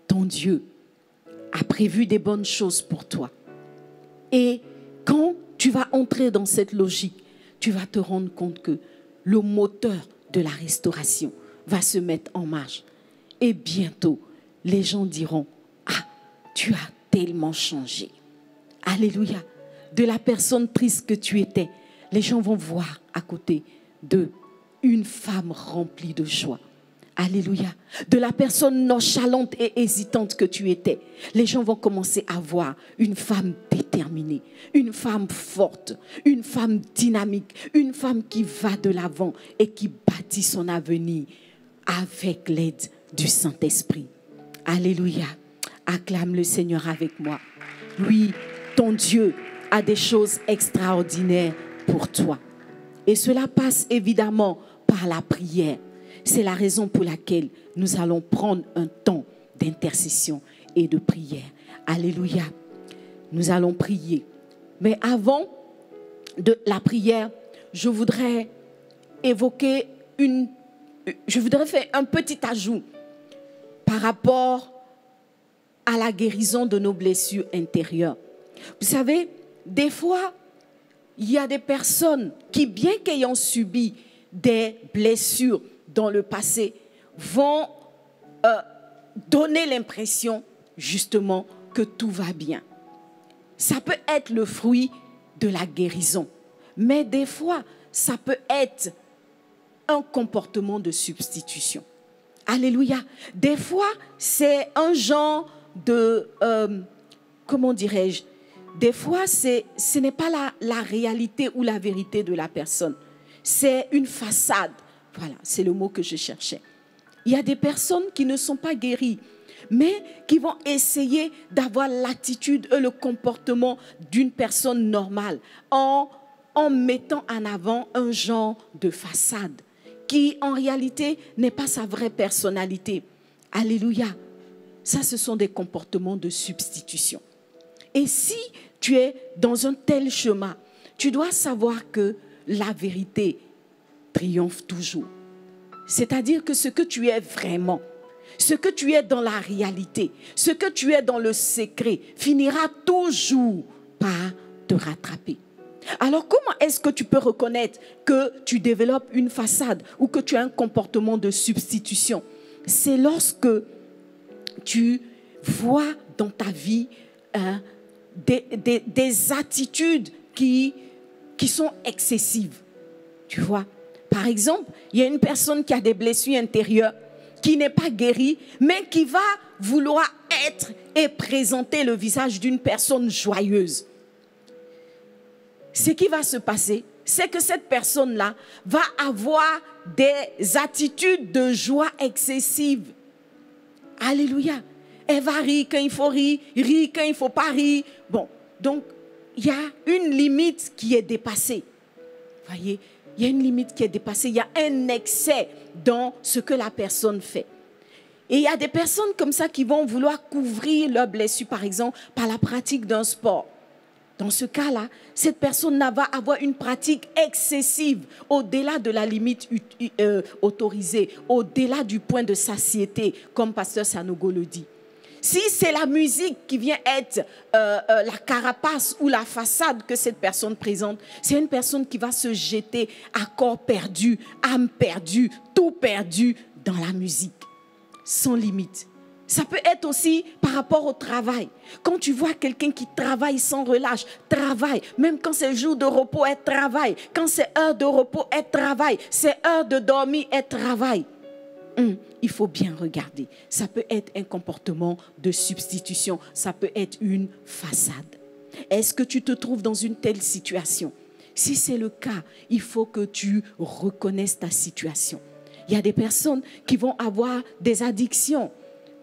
ton Dieu a prévu des bonnes choses pour toi. Et quand tu vas entrer dans cette logique, tu vas te rendre compte que le moteur de la restauration va se mettre en marche. Et bientôt, les gens diront, ah, tu as tellement changé. Alléluia. De la personne triste que tu étais, les gens vont voir à côté d'eux une femme remplie de joie. Alléluia. De la personne nonchalante et hésitante que tu étais, les gens vont commencer à voir une femme déterminée, une femme forte, une femme dynamique, une femme qui va de l'avant et qui bâtit son avenir avec l'aide du Saint-Esprit. Alléluia. Acclame le Seigneur avec moi. Oui, ton Dieu a des choses extraordinaires pour toi. Et cela passe évidemment par la prière. C'est la raison pour laquelle nous allons prendre un temps d'intercession et de prière. Alléluia. Nous allons prier. Mais avant de la prière, je voudrais faire un petit ajout par rapport à la guérison de nos blessures intérieures. Vous savez, des fois, il y a des personnes qui, bien qu'ayant subi des blessures dans le passé, vont donner l'impression justement que tout va bien. Ça peut être le fruit de la guérison, mais des fois, ça peut être un comportement de substitution. Alléluia. Des fois, c'est un genre de... comment dirais-je? Des fois, ce n'est pas la réalité ou la vérité de la personne. C'est une façade. Voilà, c'est le mot que je cherchais. Il y a des personnes qui ne sont pas guéries, mais qui vont essayer d'avoir l'attitude et le comportement d'une personne normale en mettant en avant un genre de façade qui, en réalité, n'est pas sa vraie personnalité. Alléluia. Ça, ce sont des comportements de substitution. Et si tu es dans un tel chemin, tu dois savoir que la vérité triomphe toujours. C'est-à-dire que ce que tu es vraiment, ce que tu es dans la réalité, ce que tu es dans le secret, finira toujours par te rattraper. Alors comment est-ce que tu peux reconnaître que tu développes une façade ou que tu as un comportement de substitution? C'est lorsque tu vois dans ta vie des attitudes qui sont excessives. Tu vois? Par exemple, il y a une personne qui a des blessures intérieures, qui n'est pas guérie, mais qui va vouloir être et présenter le visage d'une personne joyeuse. Ce qui va se passer, c'est que cette personne-là va avoir des attitudes de joie excessive. Alléluia. Elle va rire quand il faut rire quand il ne faut pas rire. Bon, donc, il y a une limite qui est dépassée. Voyez, il y a une limite qui est dépassée. Il y a un excès dans ce que la personne fait. Et il y a des personnes comme ça qui vont vouloir couvrir leurs blessures, par exemple, par la pratique d'un sport. Dans ce cas-là, cette personne va avoir une pratique excessive au-delà de la limite autorisée, au-delà du point de satiété, comme Pasteur Sanogo le dit. Si c'est la musique qui vient être la carapace ou la façade que cette personne présente, c'est une personne qui va se jeter à corps perdu, âme perdue, tout perdu dans la musique, sans limite. Ça peut être aussi par rapport au travail. Quand tu vois quelqu'un qui travaille sans relâche, travaille. Même quand c'est jour de repos, elle travaille. Quand c'est heure de repos, elle travaille. C'est heure de dormir, elle travaille. Il faut bien regarder. Ça peut être un comportement de substitution. Ça peut être une façade. Est-ce que tu te trouves dans une telle situation? Si c'est le cas, il faut que tu reconnaisses ta situation. Il y a des personnes qui vont avoir des addictions,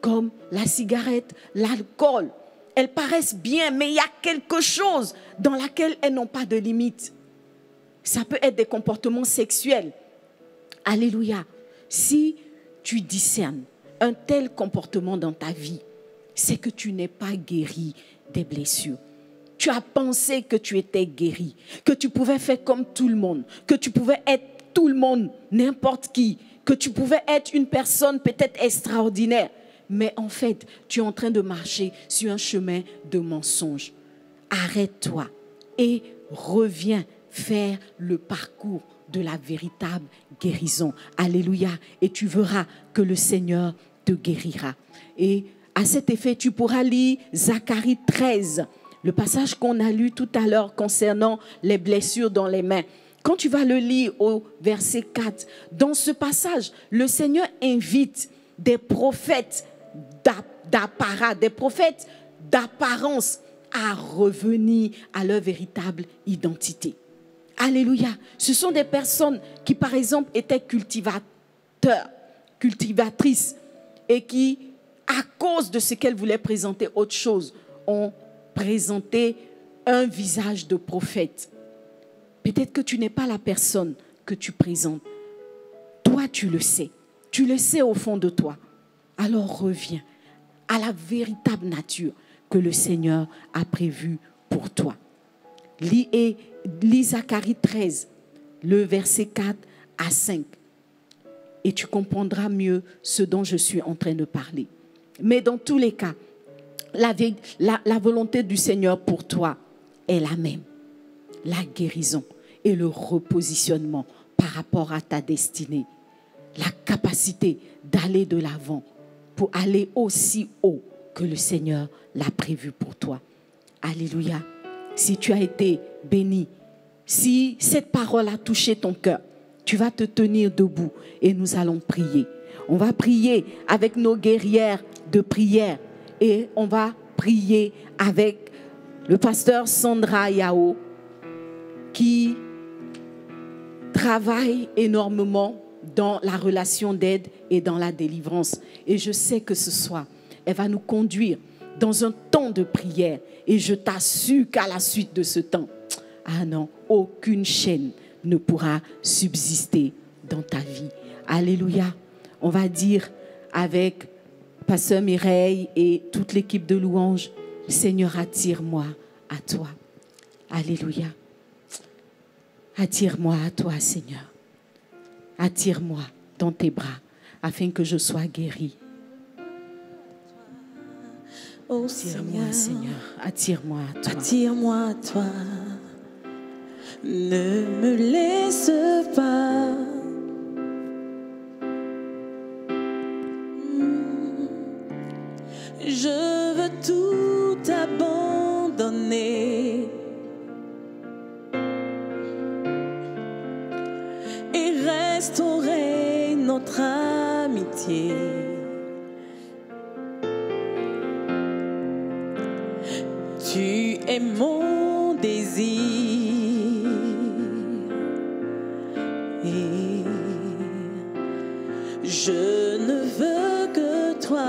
comme la cigarette, l'alcool. Elles paraissent bien, mais il y a quelque chose dans laquelle elles n'ont pas de limite. Ça peut être des comportements sexuels. Alléluia. Si tu discernes un tel comportement dans ta vie, c'est que tu n'es pas guéri des blessures. Tu as pensé que tu étais guéri, que tu pouvais faire comme tout le monde, que tu pouvais être tout le monde, n'importe qui, que tu pouvais être une personne peut-être extraordinaire. Mais en fait, tu es en train de marcher sur un chemin de mensonge. Arrête-toi et reviens faire le parcours de la véritable guérison. Alléluia. Et tu verras que le Seigneur te guérira. Et à cet effet, tu pourras lire Zacharie 13, Le passage qu'on a lu tout à l'heure concernant les blessures dans les mains. Quand tu vas le lire au verset 4, dans ce passage, le Seigneur invite des prophètes d'apparat, des prophètes d'apparence à revenir à leur véritable identité. Alléluia. Ce sont des personnes qui, par exemple, étaient cultivateurs, cultivatrices et qui, à cause de ce qu'elles voulaient présenter autre chose, ont présenté un visage de prophète. Peut-être que tu n'es pas la personne que tu présentes. Toi, tu le sais. Tu le sais au fond de toi. Alors reviens à la véritable nature que le Seigneur a prévue pour toi. Lis Zacharie 13, le verset 4 à 5. Et tu comprendras mieux ce dont je suis en train de parler. Mais dans tous les cas, la volonté du Seigneur pour toi est la même. La guérison et le repositionnement par rapport à ta destinée. La capacité d'aller de l'avant pour aller aussi haut que le Seigneur l'a prévu pour toi. Alléluia. Si tu as été béni, si cette parole a touché ton cœur, tu vas te tenir debout et nous allons prier. On va prier avec nos guerrières de prière et on va prier avec le pasteur Sandra Yao qui travaille énormément dans la relation d'aide et dans la délivrance. Et je sais que ce soir, elle va nous conduire dans un temps de prière. Et je t'assure qu'à la suite de ce temps, ah non, aucune chaîne ne pourra subsister dans ta vie. Alléluia. On va dire avec Pasteur Mireille et toute l'équipe de louanges, Seigneur, attire-moi à toi. Alléluia. Attire-moi à toi, Seigneur. Attire-moi dans tes bras afin que je sois guéri. Oh, Attire-moi, Seigneur. Attire-moi à toi. Attire-moi à toi. Ne me laisse pas. Je veux tout abandonner et restaurer notre amitié. Tu es mon désir et je ne veux que toi.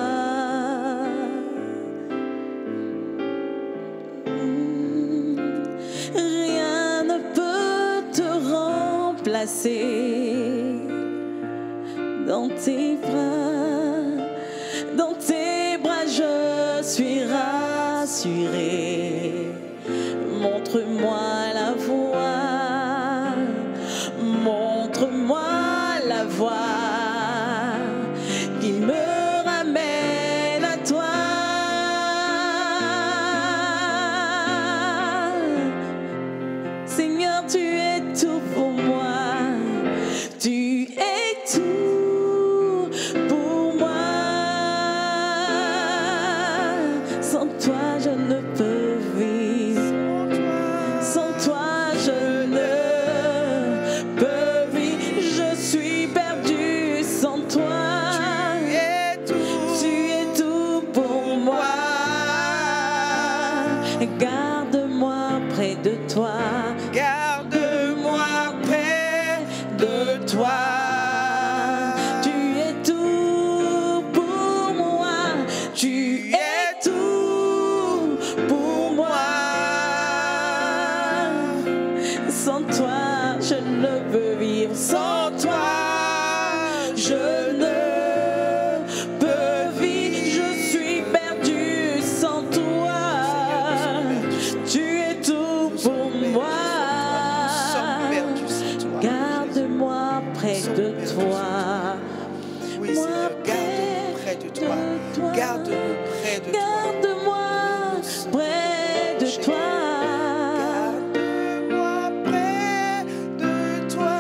Rien ne peut te remplacer dans tes bras. Dans tes bras, je suis rassurée. Montre-moi la voie. Montre-moi la voie qui me ramène à toi. Seigneur, tu es tout pour moi. Tu es tout pour moi. Sans toi, je ne peux vivre. Sans toi, je ne peux vivre. Je suis perdu sans toi. Tu es tout pour moi. Garde-moi près de toi. Garde-moi près de toi. Tu es tout pour moi. Tu es tout pour moi. Sans toi, je ne peux vivre. Sans toi, je ne peux vivre. Je suis perdu sans toi. Tu es tout pour moi. Garde-moi près de toi. Oui, Seigneur, garde-nous près de toi. Garde-nous près de toi. Garde-moi près de toi. Garde-moi près de toi.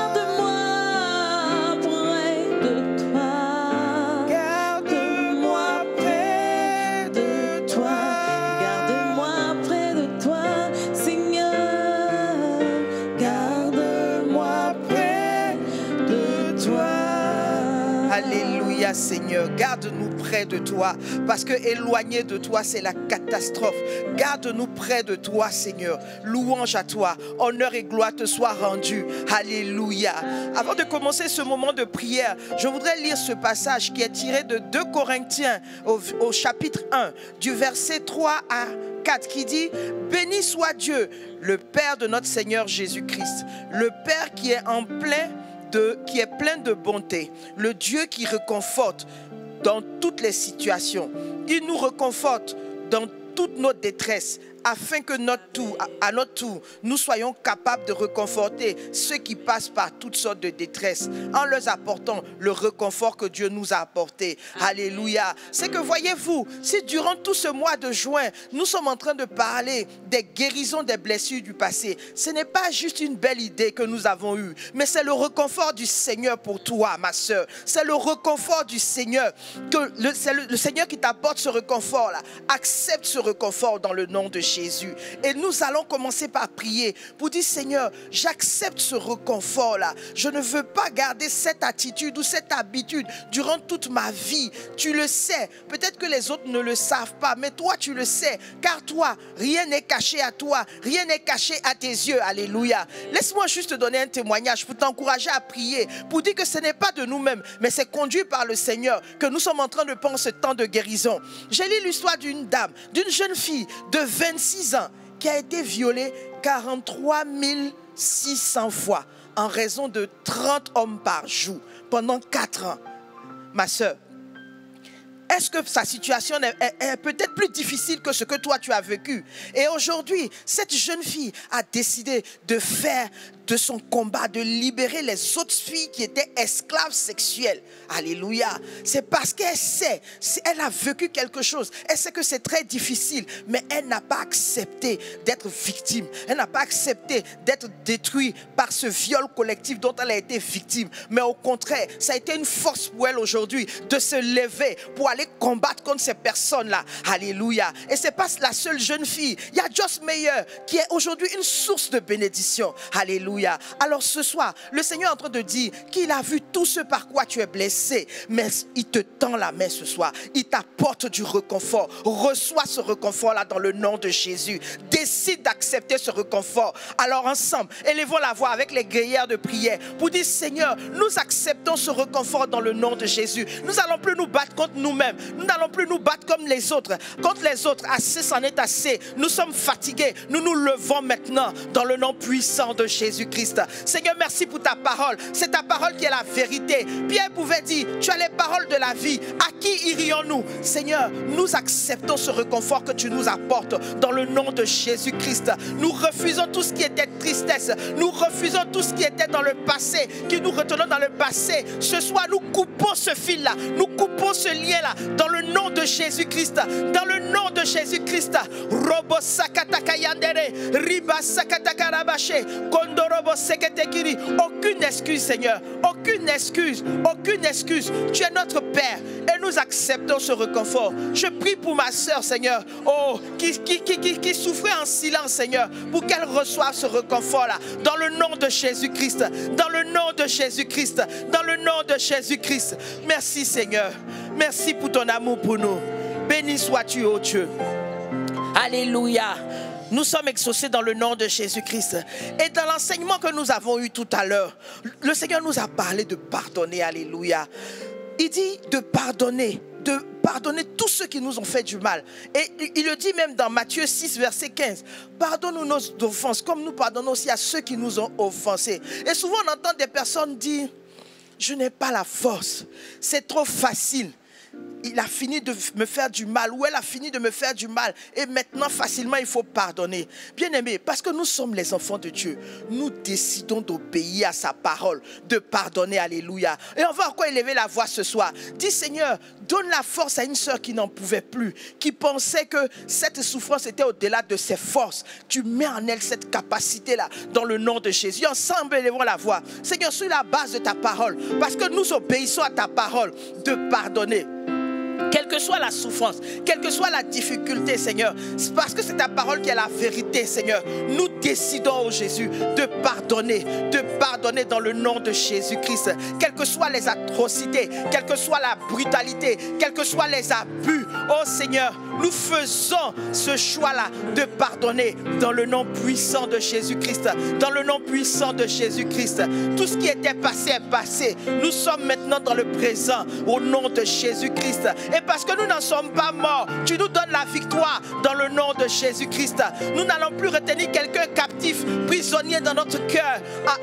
Garde-moi près de toi. Garde-moi près de toi. Garde-moi Alléluia, Seigneur. Garde-nous près de toi, parce que éloigné de toi, c'est la catastrophe. Garde-nous près de toi, Seigneur. Louange à toi. Honneur et gloire te soient rendus. Alléluia. Avant de commencer ce moment de prière, je voudrais lire ce passage qui est tiré de 2 Corinthiens au chapitre 1, du verset 3 à 4, qui dit: béni soit Dieu, le Père de notre Seigneur Jésus-Christ, le Père qui est plein de bonté, le Dieu qui réconforte dans toutes les situations. Il nous réconforte dans toute notre détresse, afin que à notre tour, nous soyons capables de réconforter ceux qui passent par toutes sortes de détresse, en leur apportant le réconfort que Dieu nous a apporté. Alléluia. C'est que voyez-vous, si durant tout ce mois de juin, nous sommes en train de parler des guérisons des blessures du passé, ce n'est pas juste une belle idée que nous avons eue, mais c'est le réconfort du Seigneur pour toi, ma soeur. C'est le réconfort du Seigneur. C'est le Seigneur qui t'apporte ce réconfort-là. Accepte ce réconfort dans le nom de Jésus. Et nous allons commencer par prier pour dire: Seigneur, j'accepte ce réconfort-là. Je ne veux pas garder cette attitude ou cette habitude durant toute ma vie. Tu le sais. Peut-être que les autres ne le savent pas, mais toi, tu le sais. Car toi, rien n'est caché à toi. Rien n'est caché à tes yeux. Alléluia. Laisse-moi juste te donner un témoignage pour t'encourager à prier, pour dire que ce n'est pas de nous-mêmes, mais c'est conduit par le Seigneur que nous sommes en train de prendre ce temps de guérison. J'ai lu l'histoire d'une dame, d'une jeune fille de 26 ans qui a été violée 43 600 fois en raison de 30 hommes par jour pendant 4 ans. Ma soeur, est-ce que sa situation est peut-être plus difficile que ce que toi tu as vécu? Et aujourd'hui, cette jeune fille a décidé de faire de son combat, de libérer les autres filles qui étaient esclaves sexuelles. Alléluia. C'est parce qu'elle sait, elle a vécu quelque chose. Elle sait que c'est très difficile, mais elle n'a pas accepté d'être victime. Elle n'a pas accepté d'être détruite par ce viol collectif dont elle a été victime. Mais au contraire, ça a été une force pour elle aujourd'hui de se lever pour aller combattre contre ces personnes-là. Alléluia. Et c'est pas la seule jeune fille. Il y a Joss Meyer qui est aujourd'hui une source de bénédiction. Alléluia. Alors ce soir, le Seigneur est en train de dire qu'il a vu tout ce par quoi tu es blessé, mais il te tend la main ce soir. Il t'apporte du réconfort. Reçois ce réconfort-là dans le nom de Jésus. Décide d'accepter ce réconfort. Alors ensemble, élevons la voix avec les guerrières de prière pour dire: Seigneur, nous acceptons ce réconfort dans le nom de Jésus. Nous n'allons plus nous battre contre nous-mêmes. Nous n'allons plus nous battre comme les autres. Contre les autres, assez c'en est assez. Nous sommes fatigués. Nous nous levons maintenant dans le nom puissant de Jésus-Christ. Seigneur, merci pour ta parole. C'est ta parole qui est la vérité. Pierre pouvait dire: tu as les paroles de la vie. À qui irions-nous? Seigneur, nous acceptons ce réconfort que tu nous apportes dans le nom de Jésus-Christ. Nous refusons tout ce qui était tristesse. Nous refusons tout ce qui était dans le passé, qui nous retenons dans le passé. Ce soir, nous coupons ce fil-là. Nous coupons ce lien-là dans le nom de Jésus-Christ. Dans le nom de Jésus-Christ. Robo sakataka yandere, riba sakataka rabache, kondoro. Aucune excuse, Seigneur. Aucune excuse. Aucune excuse. Tu es notre Père et nous acceptons ce réconfort. Je prie pour ma soeur, Seigneur, qui souffrait en silence, Seigneur, pour qu'elle reçoive ce réconfort-là. Dans le nom de Jésus-Christ. Dans le nom de Jésus-Christ. Dans le nom de Jésus-Christ. Merci, Seigneur. Merci pour ton amour pour nous. Béni sois-tu, ô Dieu. Alléluia. Nous sommes exaucés dans le nom de Jésus-Christ. Et dans l'enseignement que nous avons eu tout à l'heure, le Seigneur nous a parlé de pardonner. Alléluia. Il dit de pardonner tous ceux qui nous ont fait du mal. Et il le dit même dans Matthieu 6, verset 15. Pardonne-nous nos offenses, comme nous pardonnons aussi à ceux qui nous ont offensés. Et souvent on entend des personnes dire: je n'ai pas la force, c'est trop facile. Il a fini de me faire du mal, ou elle a fini de me faire du mal, et maintenant facilement il faut pardonner. Bien aimé, parce que nous sommes les enfants de Dieu, nous décidons d'obéir à sa parole, de pardonner. Alléluia. Et on va encore élever la voix ce soir. Dis: Seigneur, donne la force à une sœur qui n'en pouvait plus, qui pensait que cette souffrance était au-delà de ses forces. Tu mets en elle cette capacité-là dans le nom de Jésus. Ensemble, élevons la voix. Seigneur, sur la base de ta parole, parce que nous obéissons à ta parole, de pardonner. Quelle que soit la souffrance, quelle que soit la difficulté, Seigneur, c'est parce que c'est ta parole qui est la vérité, Seigneur. Nous décidons, oh Jésus, de pardonner dans le nom de Jésus-Christ. Quelles que soient les atrocités, quelle que soit la brutalité, quels que soient les abus, oh Seigneur, nous faisons ce choix-là de pardonner dans le nom puissant de Jésus-Christ. Dans le nom puissant de Jésus-Christ. Tout ce qui était passé est passé. Nous sommes maintenant dans le présent au nom de Jésus-Christ. Et parce que nous n'en sommes pas morts, tu nous donnes la victoire dans le nom de Jésus-Christ. Nous n'allons plus retenir quelqu'un captif, prisonnier dans notre cœur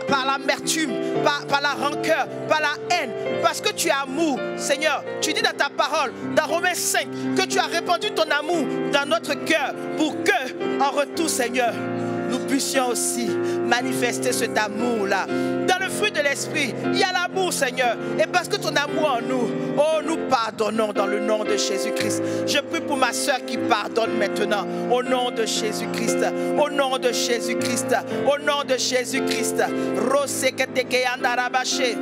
par l'amertume, par la rancœur, par la haine. Parce que tu es amour, Seigneur. Tu dis dans ta parole, dans Romains 5, que tu as répandu ton amour dans notre cœur pour que, en retour, Seigneur, nous puissions aussi manifester cet amour-là. Dans le fruit de l'esprit, il y a l'amour, Seigneur. Et parce que ton amour en nous, oh, nous pardonnons dans le nom de Jésus-Christ. Je prie pour ma soeur qui pardonne maintenant. Au nom de Jésus-Christ. Au nom de Jésus-Christ. Au nom de Jésus-Christ. Roseketeke andarabache.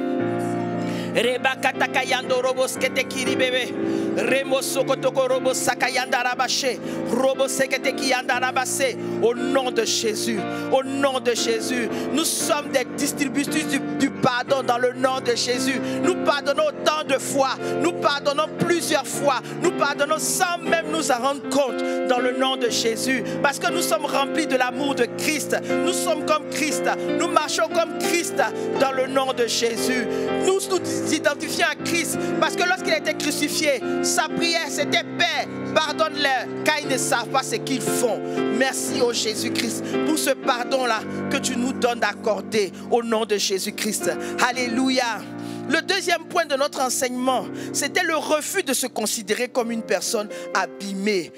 Reba katakayando robos ketekiri bebe. Remo sokotoko robos sakayanda rabache. Robos seketeki andarabase. Au nom de Jésus. Au nom de Jésus. Nous sommes des distributeurs du pardon dans le nom de Jésus. Nous pardonnons autant de fois. Nous pardonnons plusieurs fois. Nous pardonnons sans même nous en rendre compte dans le nom de Jésus. Parce que nous sommes remplis de l'amour de Christ. Nous sommes comme Christ. Nous marchons comme Christ dans le nom de Jésus. Nous nous identifions à Christ parce que lorsqu'il a été crucifié, sa prière c'était Père, pardonne-leur car ils ne savent pas ce qu'ils font. Merci au Jésus-Christ pour ce pardon-là que tu nous donnes d'accorder au nom de Jésus-Christ. Alléluia. Le deuxième point de notre enseignement, c'était le refus de se considérer comme une personne abîmée.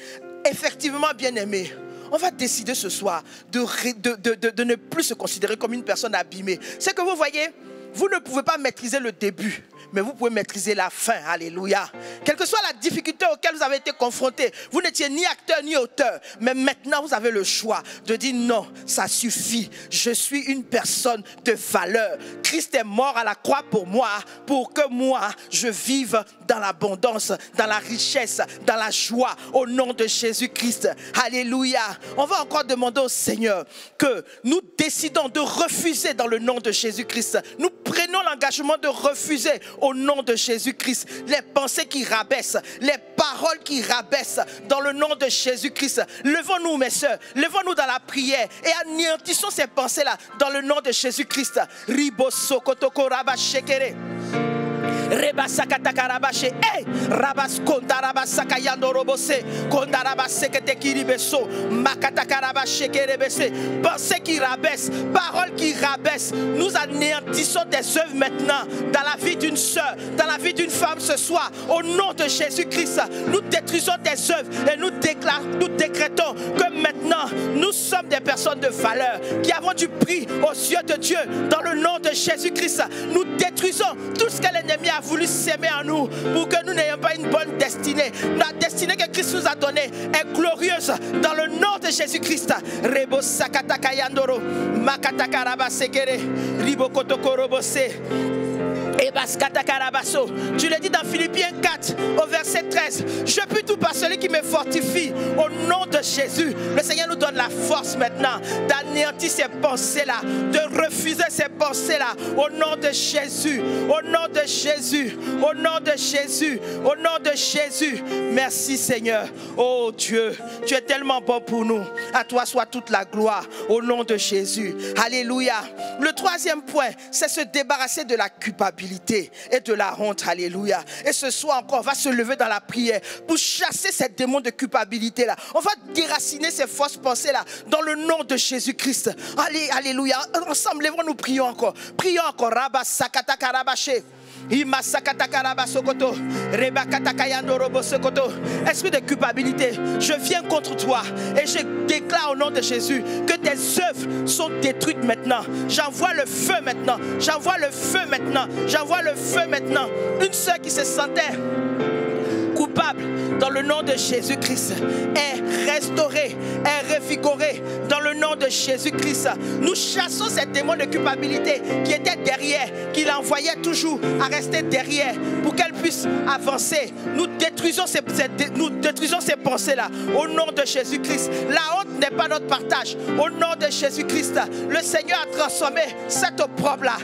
Effectivement, bien-aimé, on va décider ce soir de ne plus se considérer comme une personne abîmée. C'est que vous voyez, vous ne pouvez pas maîtriser le début, mais vous pouvez maîtriser la fin. Alléluia. Quelle que soit la difficulté auquel vous avez été confronté, vous n'étiez ni acteur ni auteur, mais maintenant vous avez le choix de dire non, ça suffit. Je suis une personne de valeur. Christ est mort à la croix pour que moi je vive dans l'abondance, dans la richesse, dans la joie, au nom de Jésus-Christ. Alléluia. On va encore demander au Seigneur que nous décidons de refuser dans le nom de Jésus-Christ. Nous prenons l'engagement de refuser au nom de Jésus-Christ les pensées qui rabaissent, les paroles qui rabaissent dans le nom de Jésus-Christ. Levons-nous, mes soeurs, levons-nous dans la prière et anéantissons ces pensées-là dans le nom de Jésus-Christ. Ribo sokotoko rabashekere. Rebasakatakarabashe, Rabas Kondarabasakayando Robose, Kondarabaseke Kiribeso, Makatakarabashe Kerebese, pensée qui rabaisse, parole qui rabaisse. Nous anéantissons des œuvres maintenant dans la vie d'une sœur, dans la vie d'une femme ce soir. Au nom de Jésus-Christ, nous détruisons des œuvres et nous décrétons que maintenant nous sommes des personnes de valeur qui avons du prix aux yeux de Dieu. Dans le nom de Jésus-Christ, nous détruisons tout ce que l'ennemi a voulu s'aimer en nous pour que nous n'ayons pas une bonne destinée. La destinée que Christ nous a donnée est glorieuse dans le nom de Jésus-Christ. Rebo sakataka yandoro, makataka rabasekere, ribo kotoko robose. Tu le dis dans Philippiens 4 au verset 13. Je puis tout par celui qui me fortifie au nom de Jésus. Le Seigneur nous donne la force maintenant d'anéantir ces pensées-là, de refuser ces pensées-là au nom de Jésus, au nom de Jésus, au nom de Jésus, au nom de Jésus. Merci Seigneur. Oh Dieu, tu es tellement bon pour nous. À toi soit toute la gloire au nom de Jésus. Alléluia. Le troisième point, c'est se débarrasser de la culpabilité et de la honte. Alléluia. Et ce soir encore, on va se lever dans la prière pour chasser ces démons de culpabilité là. On va déraciner ces fausses pensées là dans le nom de Jésus-Christ. Allez, alléluia. Ensemble, lèvons-nous, prions encore. Prions encore. Rabba sakata karabache. Esprit de culpabilité, je viens contre toi et je déclare au nom de Jésus que tes œuvres sont détruites maintenant. J'envoie le feu maintenant. J'envoie le feu maintenant. J'envoie le feu maintenant. Une sœur qui se sentait coupable coupable, dans le nom de Jésus-Christ, est restauré, est revigoré, dans le nom de Jésus-Christ. Nous chassons ces démons de culpabilité qui étaient derrière, qui l'envoyaient toujours à rester derrière pour qu'elle puisse avancer. Nous détruisons ces pensées-là au nom de Jésus-Christ. La honte n'est pas notre partage. Au nom de Jésus-Christ, le Seigneur a transformé cette opprobre-là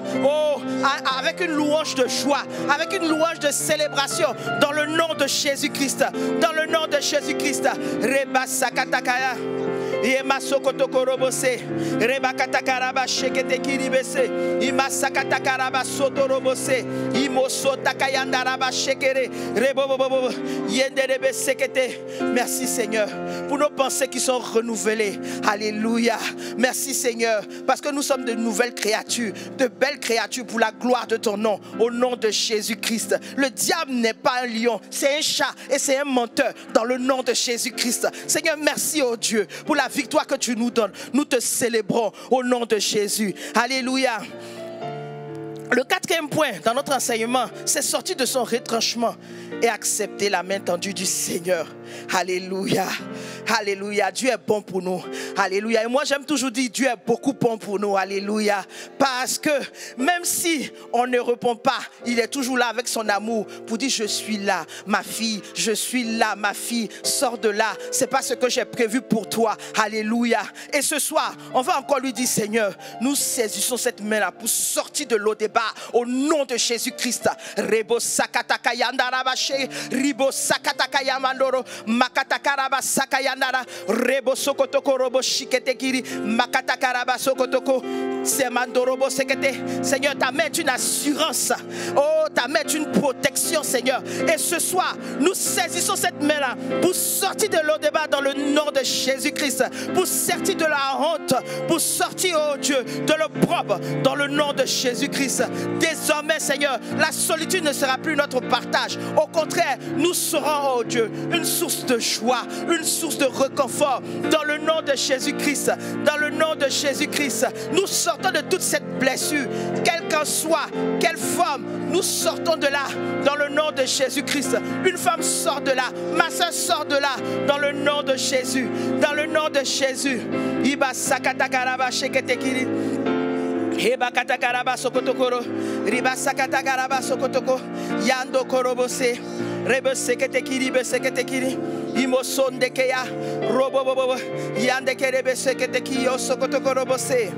avec une louange de joie, avec une louange de célébration dans le nom de Jésus-Christ. Dans le nom de Jésus-Christ. Reba Sakatakaya. Yema Sokotoko Robose, Reba Katakaraba Shekete Kiribese, Ima Sakatakaraba Soto Robose, Imoso Takayandaraba Shekere, Rebobobo, Yenderebe Sekete. Merci Seigneur pour nos pensées qui sont renouvelées. Alléluia. Merci Seigneur parce que nous sommes de nouvelles créatures, de belles créatures pour la gloire de ton nom. Au nom de Jésus-Christ. Le diable n'est pas un lion, c'est un chat et c'est un menteur dans le nom de Jésus-Christ. Seigneur, merci oh Dieu pour la victoire que tu nous donnes. Nous te célébrons au nom de Jésus. Alléluia. Le quatrième point dans notre enseignement, c'est sortir de son retranchement et accepter la main tendue du Seigneur. Alléluia. Alléluia. Dieu est bon pour nous. Alléluia. Et moi j'aime toujours dire Dieu est beaucoup bon pour nous. Alléluia. Parce que même si on ne répond pas, il est toujours là avec son amour pour dire je suis là, ma fille, je suis là, ma fille, sors de là. C'est pas ce que j'ai prévu pour toi. Alléluia. Et ce soir, on va encore lui dire Seigneur, nous saisissons cette main-là pour sortir de l'eau des bas au nom de Jésus-Christ. Rebo Sakatakayandarabashe, Ribo Sakatakayamandoro, Makatakaraba Sakayandara, Rebo Sokotoko Robo Shiketekiri, Makatakaraba Sokotoko, Semandorobo Sekete. Seigneur, ta main est une assurance. Oh, ta main est une protection, Seigneur. Et ce soir, nous saisissons cette main-là pour sortir de l'eau débat dans le nom de Jésus-Christ, pour sortir de la honte, pour sortir, oh Dieu, de l'opprobre dans le nom de Jésus-Christ. Désormais, Seigneur, la solitude ne sera plus notre partage. Au contraire, nous serons, oh Dieu, une source de joie, une source de réconfort dans le nom de Jésus-Christ. Dans le nom de Jésus-Christ, nous sortons de toute cette blessure, quelle qu'en soit, quelle forme, nous sortons de là dans le nom de Jésus-Christ. Une femme sort de là, ma soeur sort de là dans le nom de Jésus. Dans le nom de Jésus. Iba sakatakaraba sheketekiri. Heba katakaraba sokotokoro. Riba sakatakaraba sokotoko. Yando korobose. Rebe seketekiri be seketekiri. Imosonde keya. Robo bobo. Yande kerebe seketeki yo sokotokorobose.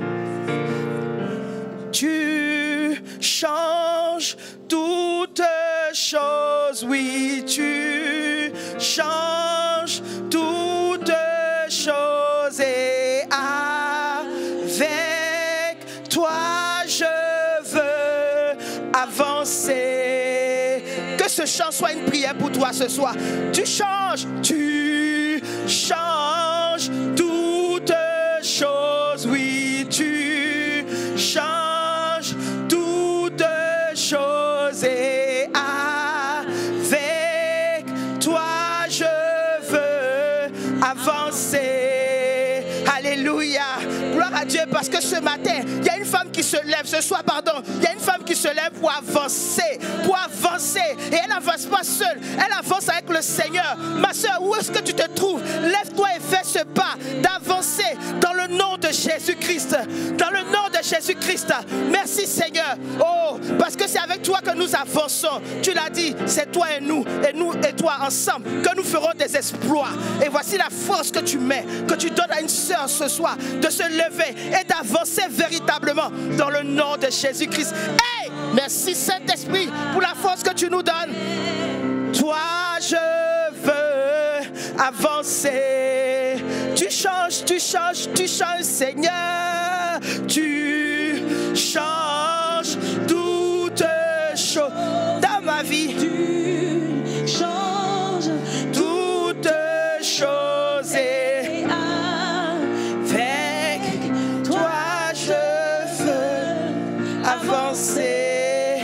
Tu changes toutes choses, oui, tu changes toutes choses et avec toi je veux avancer. Que ce chant soit une prière pour toi ce soir. Tu changes toutes choses, oui, tu changes toutes choses et avec toi je veux avancer. Alléluia. Gloire à Dieu parce que ce matin, il y a une femme qui se lève, ce soir, pardon, il y a une femme qui se lève pour avancer. Et elle n'avance pas seule, elle avance avec le Seigneur. Ma soeur, où est-ce que tu te trouves? Lève-toi et fais ce pas d'avancer dans le nom de Jésus-Christ. Dans le nom de Jésus-Christ. Merci Seigneur. Oh, parce que c'est avec toi que nous avançons. Tu l'as dit, c'est toi et nous et toi ensemble que nous ferons des exploits. Et voici la force que tu mets, que tu donnes à une soeur ce soir de se lever et d'avancer véritablement dans le nom de Jésus-Christ. Hey, merci Saint-Esprit pour la force que tu nous donnes. Toi, je veux avancer. Tu changes, Seigneur. Tu changes toutes choses dans ma vie. Tu changes toutes choses et avec toi je veux avancer.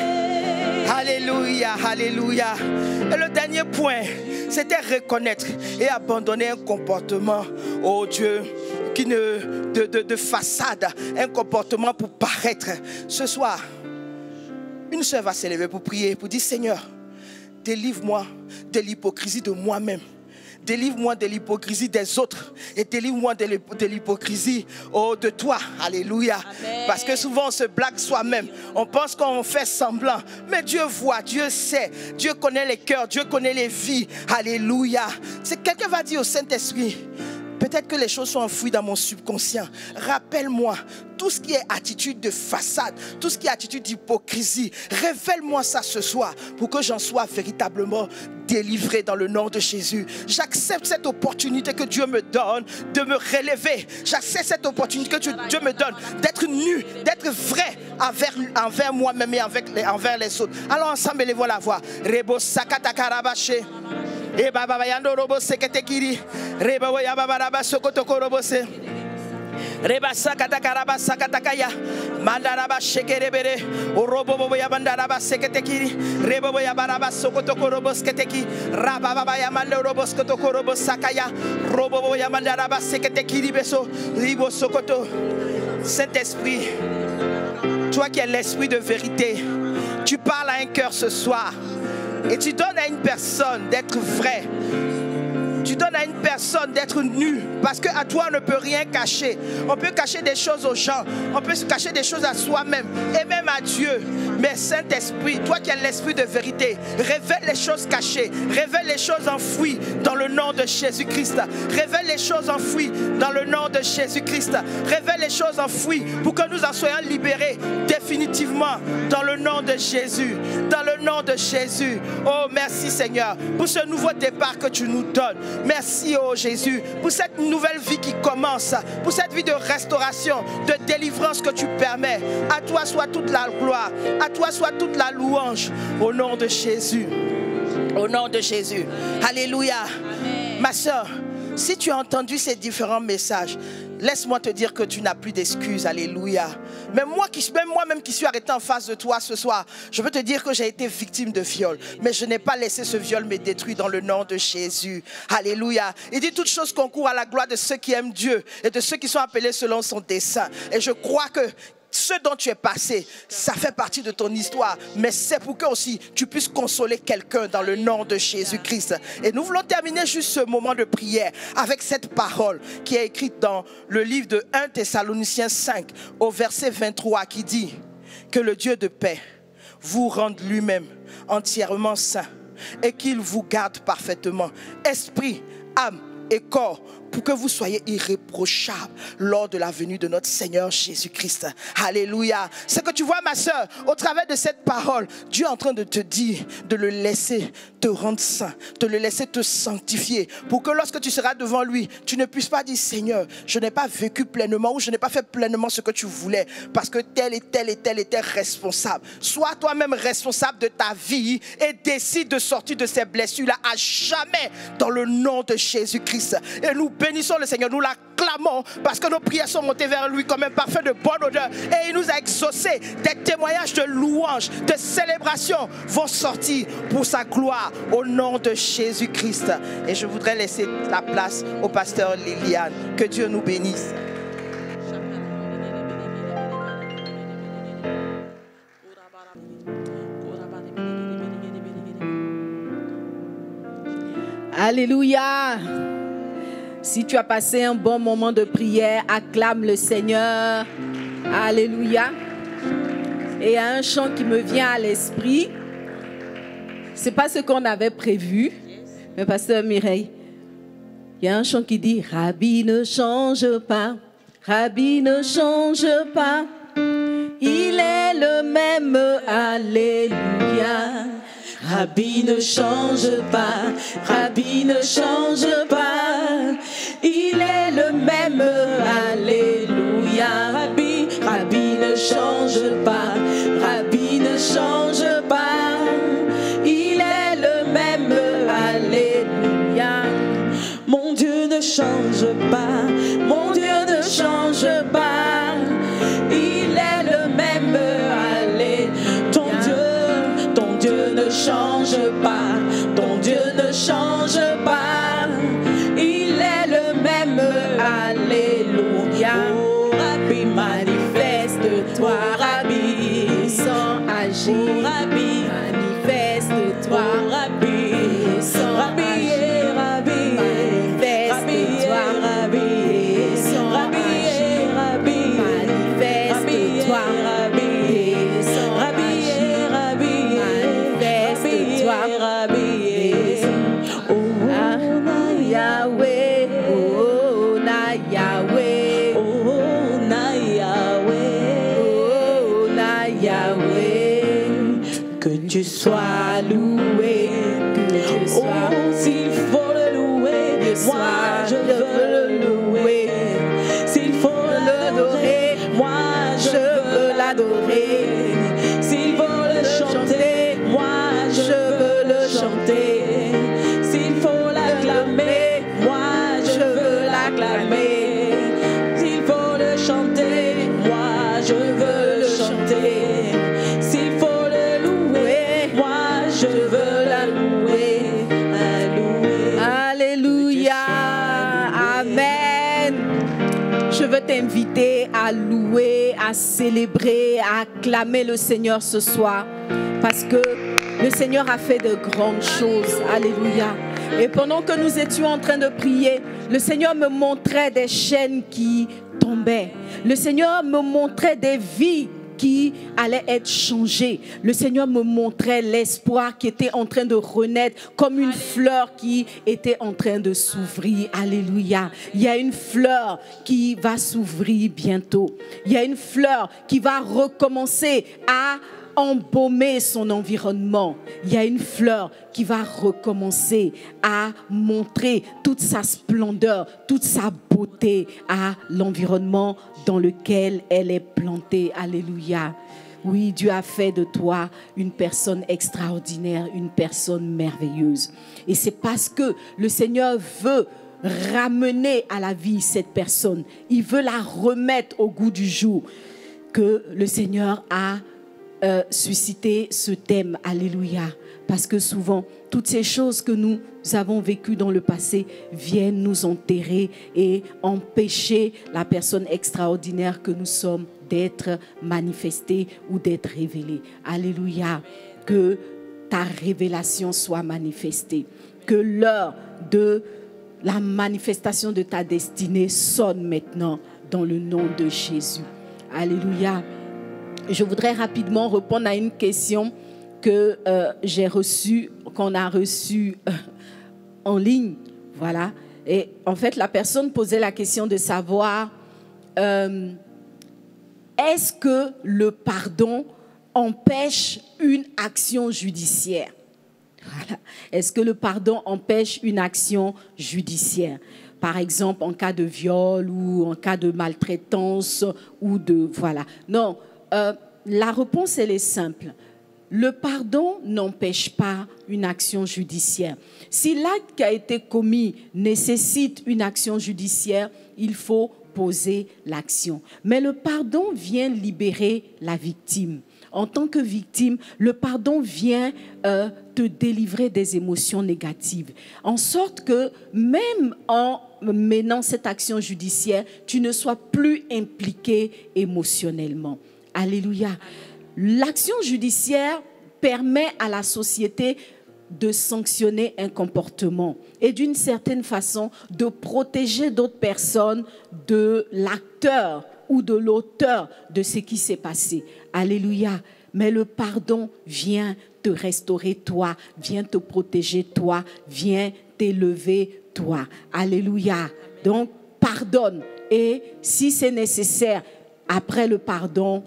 Alléluia, alléluia. Et le dernier point, c'était reconnaître et abandonner un comportement, oh Dieu, qui de façade, un comportement pour paraître. Ce soir, une sœur va s'élever pour prier, pour dire Seigneur, délivre-moi de l'hypocrisie de moi-même. Délivre-moi de l'hypocrisie des autres et délivre-moi de l'hypocrisie de toi. Alléluia. Amen. Parce que souvent on se blague soi-même. On pense qu'on fait semblant. Mais Dieu voit, Dieu sait. Dieu connaît les cœurs, Dieu connaît les vies. Alléluia. C'est quelqu'un va dire au Saint-Esprit, peut-être que les choses sont enfouies dans mon subconscient. Rappelle-moi tout ce qui est attitude de façade, tout ce qui est attitude d'hypocrisie. Révèle-moi ça ce soir pour que j'en sois véritablement délivré dans le nom de Jésus. J'accepte cette opportunité que Dieu me donne de me relever. J'accepte cette opportunité que Dieu me donne d'être nu, d'être vrai envers moi-même et envers les autres. Alors ensemble, élevons la voix. Rebo sakata karabache. E baba yando robo sekete kiri reba ya baba raba sokotoko robo se reba sakata karaba sakata kaya mandaraba shekerebere robo bobo ya bandaraba sekete kiri reba ya baraba sokotoko robo sekete ki raba baba ya mando robo sokotoko robo sakaya robo bobo ya bandaraba sekete kiri beso ribo sokoto. Saint-Esprit, toi qui es l'esprit de vérité, tu parles à un cœur ce soir. Et tu donnes à une personne d'être vrai. Tu donnes à une personne d'être nu. Parce qu'à toi, on ne peut rien cacher. On peut cacher des choses aux gens. On peut se cacher des choses à soi-même. Et même à Dieu. Mais Saint-Esprit, toi qui es l'esprit de vérité, révèle les choses cachées. Révèle les choses enfouies dans le nom de Jésus-Christ. Révèle les choses enfouies dans le nom de Jésus-Christ. Révèle les choses enfouies pour que nous en soyons libérés définitivement dans le nom de Jésus. Dans le nom de Jésus. Oh, merci Seigneur pour ce nouveau départ que tu nous donnes. Merci, oh Jésus, pour cette nouvelle vie qui commence, pour cette vie de restauration, de délivrance que tu permets. À toi soit toute la gloire, à toi soit toute la louange, au nom de Jésus. Au nom de Jésus. Alléluia. Amen. Ma soeur, si tu as entendu ces différents messages, laisse-moi te dire que tu n'as plus d'excuses. Alléluia. Mais moi-même qui suis arrêté en face de toi ce soir, je veux te dire que j'ai été victime de viol. Mais je n'ai pas laissé ce viol me détruire dans le nom de Jésus. Alléluia. Il dit toutes choses concourent à la gloire de ceux qui aiment Dieu et de ceux qui sont appelés selon son dessein. Et je crois que ce dont tu es passé, ça fait partie de ton histoire, mais c'est pour que aussi tu puisses consoler quelqu'un dans le nom de Jésus-Christ. Et nous voulons terminer juste ce moment de prière avec cette parole qui est écrite dans le livre de 1 Thessaloniciens 5 au verset 23 qui dit que le Dieu de paix vous rende lui-même entièrement saint et qu'il vous garde parfaitement, esprit, âme et corps, pour que vous soyez irréprochables lors de la venue de notre Seigneur Jésus-Christ. Alléluia. Ce que tu vois, ma soeur, au travers de cette parole, Dieu est en train de te dire de le laisser te rendre saint, de le laisser te sanctifier, pour que lorsque tu seras devant lui, tu ne puisses pas dire Seigneur, je n'ai pas vécu pleinement ou je n'ai pas fait pleinement ce que tu voulais, parce que tel et tel et tel était responsable. Sois toi-même responsable de ta vie et décide de sortir de ces blessures-là à jamais dans le nom de Jésus-Christ. Et nous bénissons le Seigneur, nous l'acclamons parce que nos prières sont montées vers lui comme un parfum de bonne odeur et il nous a exaucé. Des témoignages de louange, de célébration vont sortir pour sa gloire au nom de Jésus-Christ. Et je voudrais laisser la place au pasteur Liliane. Que Dieu nous bénisse. Alléluia. Si tu as passé un bon moment de prière, acclame le Seigneur. Alléluia. Et il y a un chant qui me vient à l'esprit. Ce n'est pas ce qu'on avait prévu. Mais pasteur Mireille, il y a un chant qui dit Rabbi ne change pas, Rabbi ne change pas. Il est le même. Alléluia. Rabbi ne change pas, Rabbi ne change pas, il est le même, alléluia. Rabbi ne change pas, Rabbi ne change pas, il est le même, alléluia. Mon Dieu ne change pas, mon Dieu ne change pas, il est le même, alléluia. Ton Dieu ne change pas, ton Dieu ne change pas, il est le même, alléluia. Oh, Rabbi, manifeste-toi, Rabbi, sans agir, Rabbi, manifeste-toi, Rabbi. Yahweh, que tu sois loué, oh, s'il faut le louer, moi je veux le louer, s'il faut l'adorer, moi je veux l'adorer, s'il faut le chanter, moi je veux le chanter, s'il faut l'acclamer, moi je veux l'acclamer, s'il faut le chanter, moi je veux le chanter, s'il faut le louer, moi je veux la louer, Alléluia. Amen. Je veux t'inviter à louer, à célébrer, à acclamer le Seigneur ce soir, parce que le Seigneur a fait de grandes choses. Alléluia. Et pendant que nous étions en train de prier, le Seigneur me montrait des chaînes qui tombaient. Le Seigneur me montrait des vies qui allaient être changées. Le Seigneur me montrait l'espoir qui était en train de renaître comme une fleur qui était en train de s'ouvrir. Alléluia. Il y a une fleur qui va s'ouvrir bientôt. Il y a une fleur qui va recommencer à embaumer son environnement. Il y a une fleur qui va recommencer à montrer toute sa splendeur, toute sa beauté à l'environnement dans lequel elle est plantée. Alléluia. Oui, Dieu a fait de toi une personne extraordinaire, une personne merveilleuse. Et c'est parce que le Seigneur veut ramener à la vie cette personne. Il veut la remettre au goût du jour que le Seigneur a susciter ce thème. Alléluia. Parce que souvent, toutes ces choses que nous avons vécues dans le passé viennent nous enterrer et empêcher la personne extraordinaire que nous sommes d'être manifestée ou d'être révélée. Alléluia. Que ta révélation soit manifestée. Que l'heure de la manifestation de ta destinée sonne maintenant dans le nom de Jésus. Alléluia. Je voudrais rapidement répondre à une question que j'ai reçue, qu'on a reçue en ligne. Voilà. Et en fait, la personne posait la question de savoir est-ce que le pardon empêche une action judiciaire? Voilà. Est-ce que le pardon empêche une action judiciaire? Par exemple, en cas de viol ou en cas de maltraitance ou de... Voilà. Non. La réponse, elle est simple. Le pardon n'empêche pas une action judiciaire. Si l'acte qui a été commis nécessite une action judiciaire, il faut poser l'action. Mais le pardon vient libérer la victime. En tant que victime, le pardon vient te délivrer des émotions négatives. En sorte que même en menant cette action judiciaire, tu ne sois plus impliqué émotionnellement. Alléluia. L'action judiciaire permet à la société de sanctionner un comportement et d'une certaine façon de protéger d'autres personnes de l'acteur ou de l'auteur de ce qui s'est passé. Alléluia. Mais le pardon vient te restaurer toi, vient te protéger toi, vient t'élever toi. Alléluia. Donc, pardonne. Et si c'est nécessaire, après le pardon,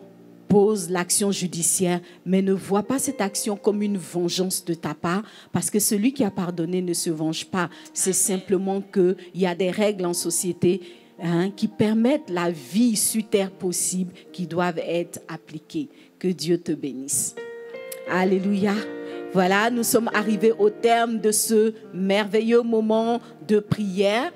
pose l'action judiciaire, mais ne vois pas cette action comme une vengeance de ta part, parce que celui qui a pardonné ne se venge pas. C'est simplement qu'il y a des règles en société qui permettent la vie sur terre possible, qui doivent être appliquées. Que Dieu te bénisse. Alléluia. Voilà, nous sommes arrivés au terme de ce merveilleux moment de prière.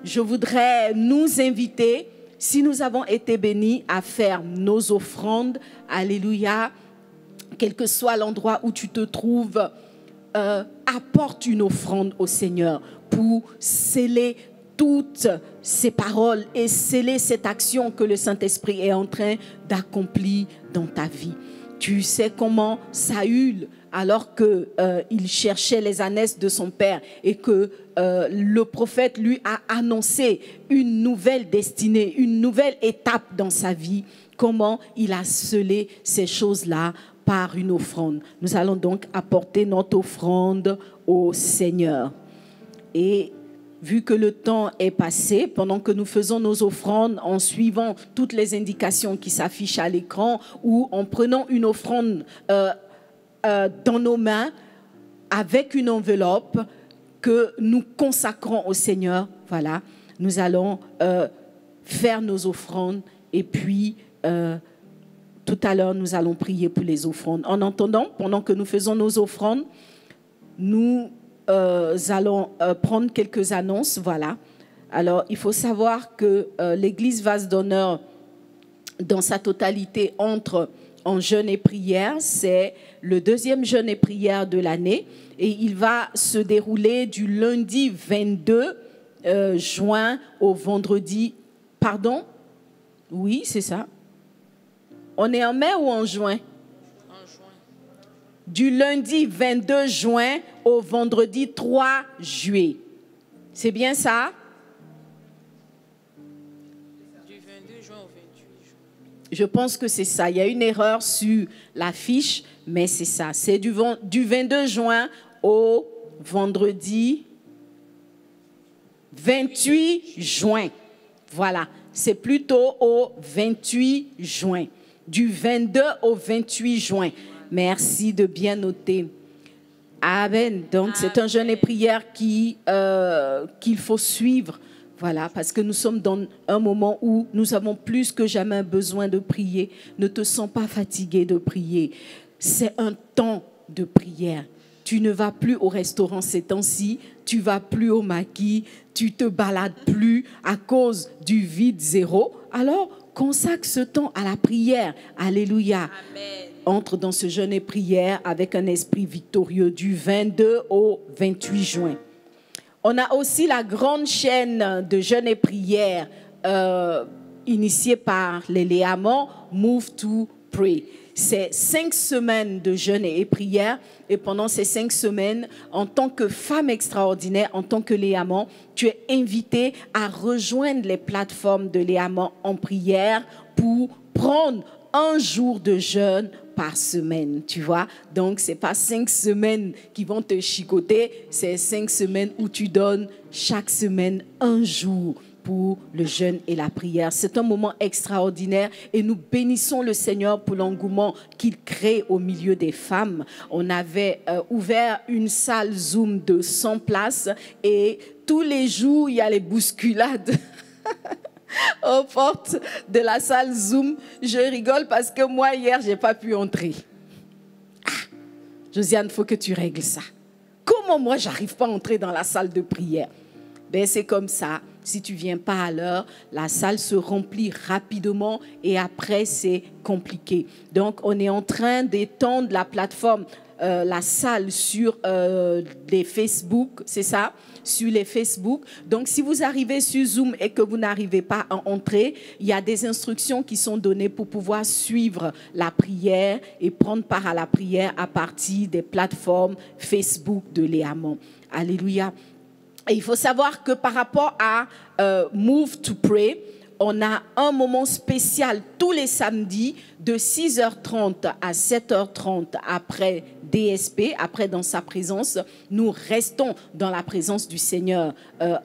Je voudrais nous inviter, si nous avons été bénis, à faire nos offrandes. Alléluia. Quel que soit l'endroit où tu te trouves, apporte une offrande au Seigneur pour sceller toutes ces paroles et sceller cette action que le Saint-Esprit est en train d'accomplir dans ta vie. Tu sais comment Saül, alors qu'il cherchait les ânesses de son père et que le prophète lui a annoncé une nouvelle destinée, une nouvelle étape dans sa vie, comment il a scellé ces choses-là par une offrande. Nous allons donc apporter notre offrande au Seigneur. Et vu que le temps est passé, pendant que nous faisons nos offrandes en suivant toutes les indications qui s'affichent à l'écran ou en prenant une offrande dans nos mains avec une enveloppe que nous consacrons au Seigneur, voilà, nous allons faire nos offrandes et puis tout à l'heure, nous allons prier pour les offrandes. En attendant, pendant que nous faisons nos offrandes, nous allons prendre quelques annonces. Voilà. Alors, il faut savoir que l'église Vase d'Honneur, dans sa totalité, entre en jeûne et prière. C'est le 2e jeûne et prière de l'année. Et il va se dérouler du lundi 22 juin au vendredi... Pardon? Oui, c'est ça. On est en mai ou en juin? En juin. Du lundi 22 juin au vendredi 3 juillet. C'est bien ça? Du 22 juin au 28 juin. Je pense que c'est ça. Il y a une erreur sur la fiche, mais c'est ça. C'est du 22 juin au vendredi 28 juin. Voilà. C'est plutôt au 28 juin. Du 22 au 28 juin. Merci de bien noter. Amen. Donc, c'est un jeûne et prière qu'il faut suivre. Voilà, parce que nous sommes dans un moment où nous avons plus que jamais besoin de prier. Ne te sens pas fatigué de prier. C'est un temps de prière. Tu ne vas plus au restaurant ces temps-ci, tu ne vas plus au maquis, tu te balades plus à cause du vide zéro. Alors, consacre ce temps à la prière. Alléluia. Amen. Entre dans ce jeûne et prière avec un esprit victorieux du 22 au 28 juin. On a aussi la grande chaîne de jeûne et prière initiée par les Léamans, Move to Pray. C'est 5 semaines de jeûne et prière. Et pendant ces 5 semaines, en tant que femme extraordinaire, en tant que Léamant, tu es invitée à rejoindre les plateformes de Léamant en prière pour prendre un jour de jeûne par semaine, tu vois. Donc, ce n'est pas 5 semaines qui vont te chicoter, c'est 5 semaines où tu donnes chaque semaine un jour pour le jeûne et la prière. C'est un moment extraordinaire et nous bénissons le Seigneur pour l'engouement qu'il crée au milieu des femmes. On avait ouvert une salle Zoom de 100 places et tous les jours, il y a les bousculades aux portes de la salle Zoom. Je rigole parce que moi, hier, je n'ai pas pu entrer. Josiane, il faut que tu règles ça. Comment moi, je n'arrive pas à entrer dans la salle de prière? Ben, c'est comme ça. Si tu ne viens pas à l'heure, la salle se remplit rapidement et après, c'est compliqué. Donc, on est en train d'étendre la plateforme, la salle sur les Facebook, c'est ça? Sur les Facebook. Donc, si vous arrivez sur Zoom et que vous n'arrivez pas à entrer, il y a des instructions qui sont données pour pouvoir suivre la prière et prendre part à la prière à partir des plateformes Facebook de Léamant. Alléluia. Et il faut savoir que par rapport à Move to Pray, on a un moment spécial tous les samedis de 6h30 à 7h30 après DSP, après dans sa présence. Nous restons dans la présence du Seigneur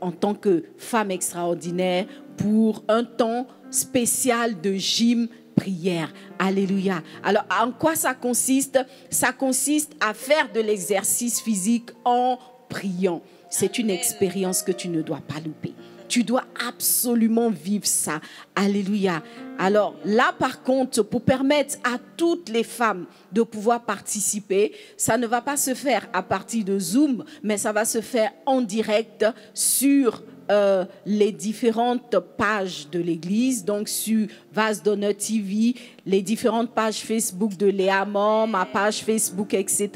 en tant que femme extraordinaire pour un temps spécial de gym prière. Alléluia. Alors, en quoi ça consiste? Ça consiste à faire de l'exercice physique en priant. C'est une expérience que tu ne dois pas louper. Tu dois absolument vivre ça. Alléluia. Alors là, par contre, pour permettre à toutes les femmes de pouvoir participer, ça ne va pas se faire à partir de Zoom, mais ça va se faire en direct sur les différentes pages de l'Église, donc sur Vase d'Honneur TV, les différentes pages Facebook de Léamant, ma page Facebook, etc.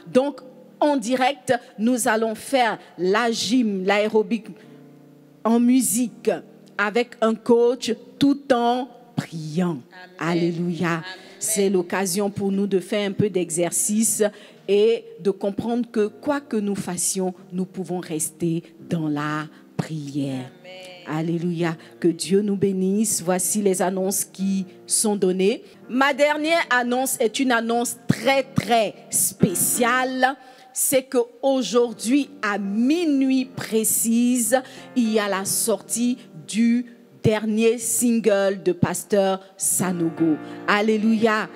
Donc, en direct, nous allons faire la gym, l'aérobic en musique avec un coach tout en priant. Amen. Alléluia. Amen. C'est l'occasion pour nous de faire un peu d'exercice et de comprendre que quoi que nous fassions, nous pouvons rester dans la prière. Amen. Alléluia. Que Dieu nous bénisse. Voici les annonces qui sont données. Ma dernière annonce est une annonce très, très spéciale. c'est qu'aujourd'hui, à minuit précise, il y a la sortie du dernier single de Pasteur Sanogo. Alléluia.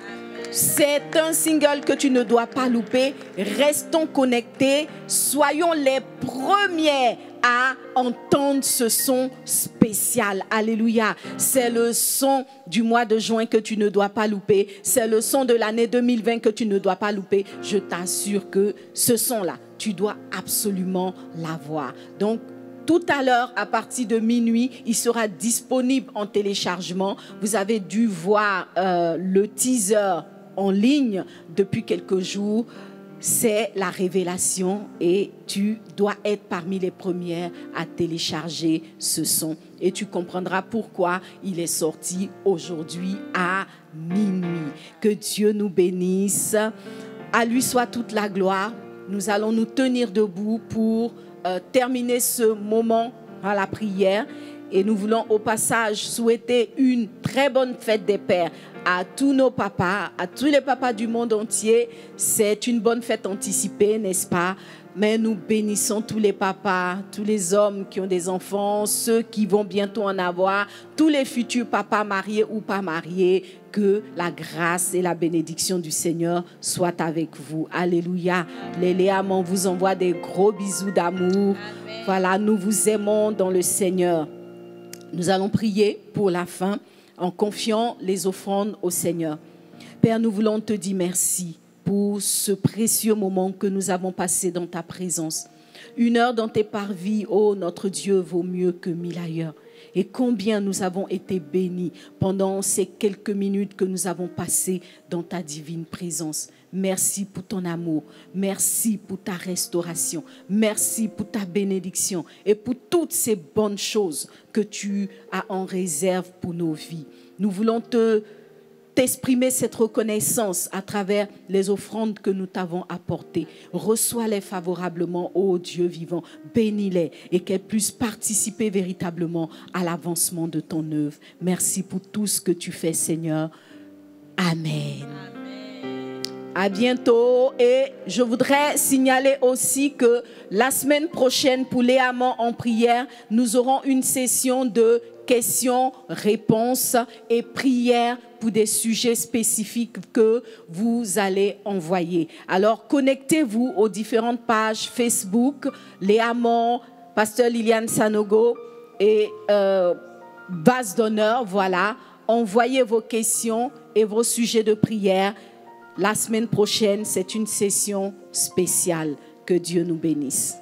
C'est un single que tu ne dois pas louper. Restons connectés. Soyons les premiers à entendre ce son spécial. Alléluia. C'est le son du mois de juin que tu ne dois pas louper. C'est le son de l'année 2020 que tu ne dois pas louper. Je t'assure que ce son-là, tu dois absolument l'avoir. Donc, tout à l'heure, à partir de minuit, il sera disponible en téléchargement. Vous avez dû voir le teaser en ligne depuis quelques jours. C'est la révélation et tu dois être parmi les premières à télécharger ce son. Et tu comprendras pourquoi il est sorti aujourd'hui à minuit. Que Dieu nous bénisse. À lui soit toute la gloire. Nous allons nous tenir debout pour terminer ce moment à la prière. Et nous voulons au passage souhaiter une très bonne fête des pères à tous nos papas, à tous les papas du monde entier. C'est une bonne fête anticipée, n'est-ce pas? Mais nous bénissons tous les papas, tous les hommes qui ont des enfants, ceux qui vont bientôt en avoir, tous les futurs papas mariés ou pas mariés. Que la grâce et la bénédiction du Seigneur soient avec vous. Alléluia. Les Léamans vous envoient des gros bisous d'amour. Voilà, nous vous aimons dans le Seigneur. Nous allons prier pour la fin en confiant les offrandes au Seigneur. Père, nous voulons te dire merci pour ce précieux moment que nous avons passé dans ta présence. 1 heure dans tes parvis, oh notre Dieu, vaut mieux que 1000 ailleurs. Et combien nous avons été bénis pendant ces quelques minutes que nous avons passées dans ta divine présence. Merci pour ton amour. Merci pour ta restauration. Merci pour ta bénédiction et pour toutes ces bonnes choses que tu as en réserve pour nos vies. Nous voulons t'exprimer cette reconnaissance à travers les offrandes que nous t'avons apportées. Reçois-les favorablement, ô Dieu vivant. Bénis-les et qu'elles puissent participer véritablement à l'avancement de ton œuvre. Merci pour tout ce que tu fais, Seigneur. Amen. À bientôt. Et je voudrais signaler aussi que la semaine prochaine, pour les amants en prière, nous aurons une session de questions-réponses et prières pour des sujets spécifiques que vous allez envoyer. Alors, connectez-vous aux différentes pages Facebook, les amants, Pasteur Liliane Sanogo et Base d'honneur, voilà. Envoyez vos questions et vos sujets de prière. La semaine prochaine, c'est une session spéciale. Que Dieu nous bénisse.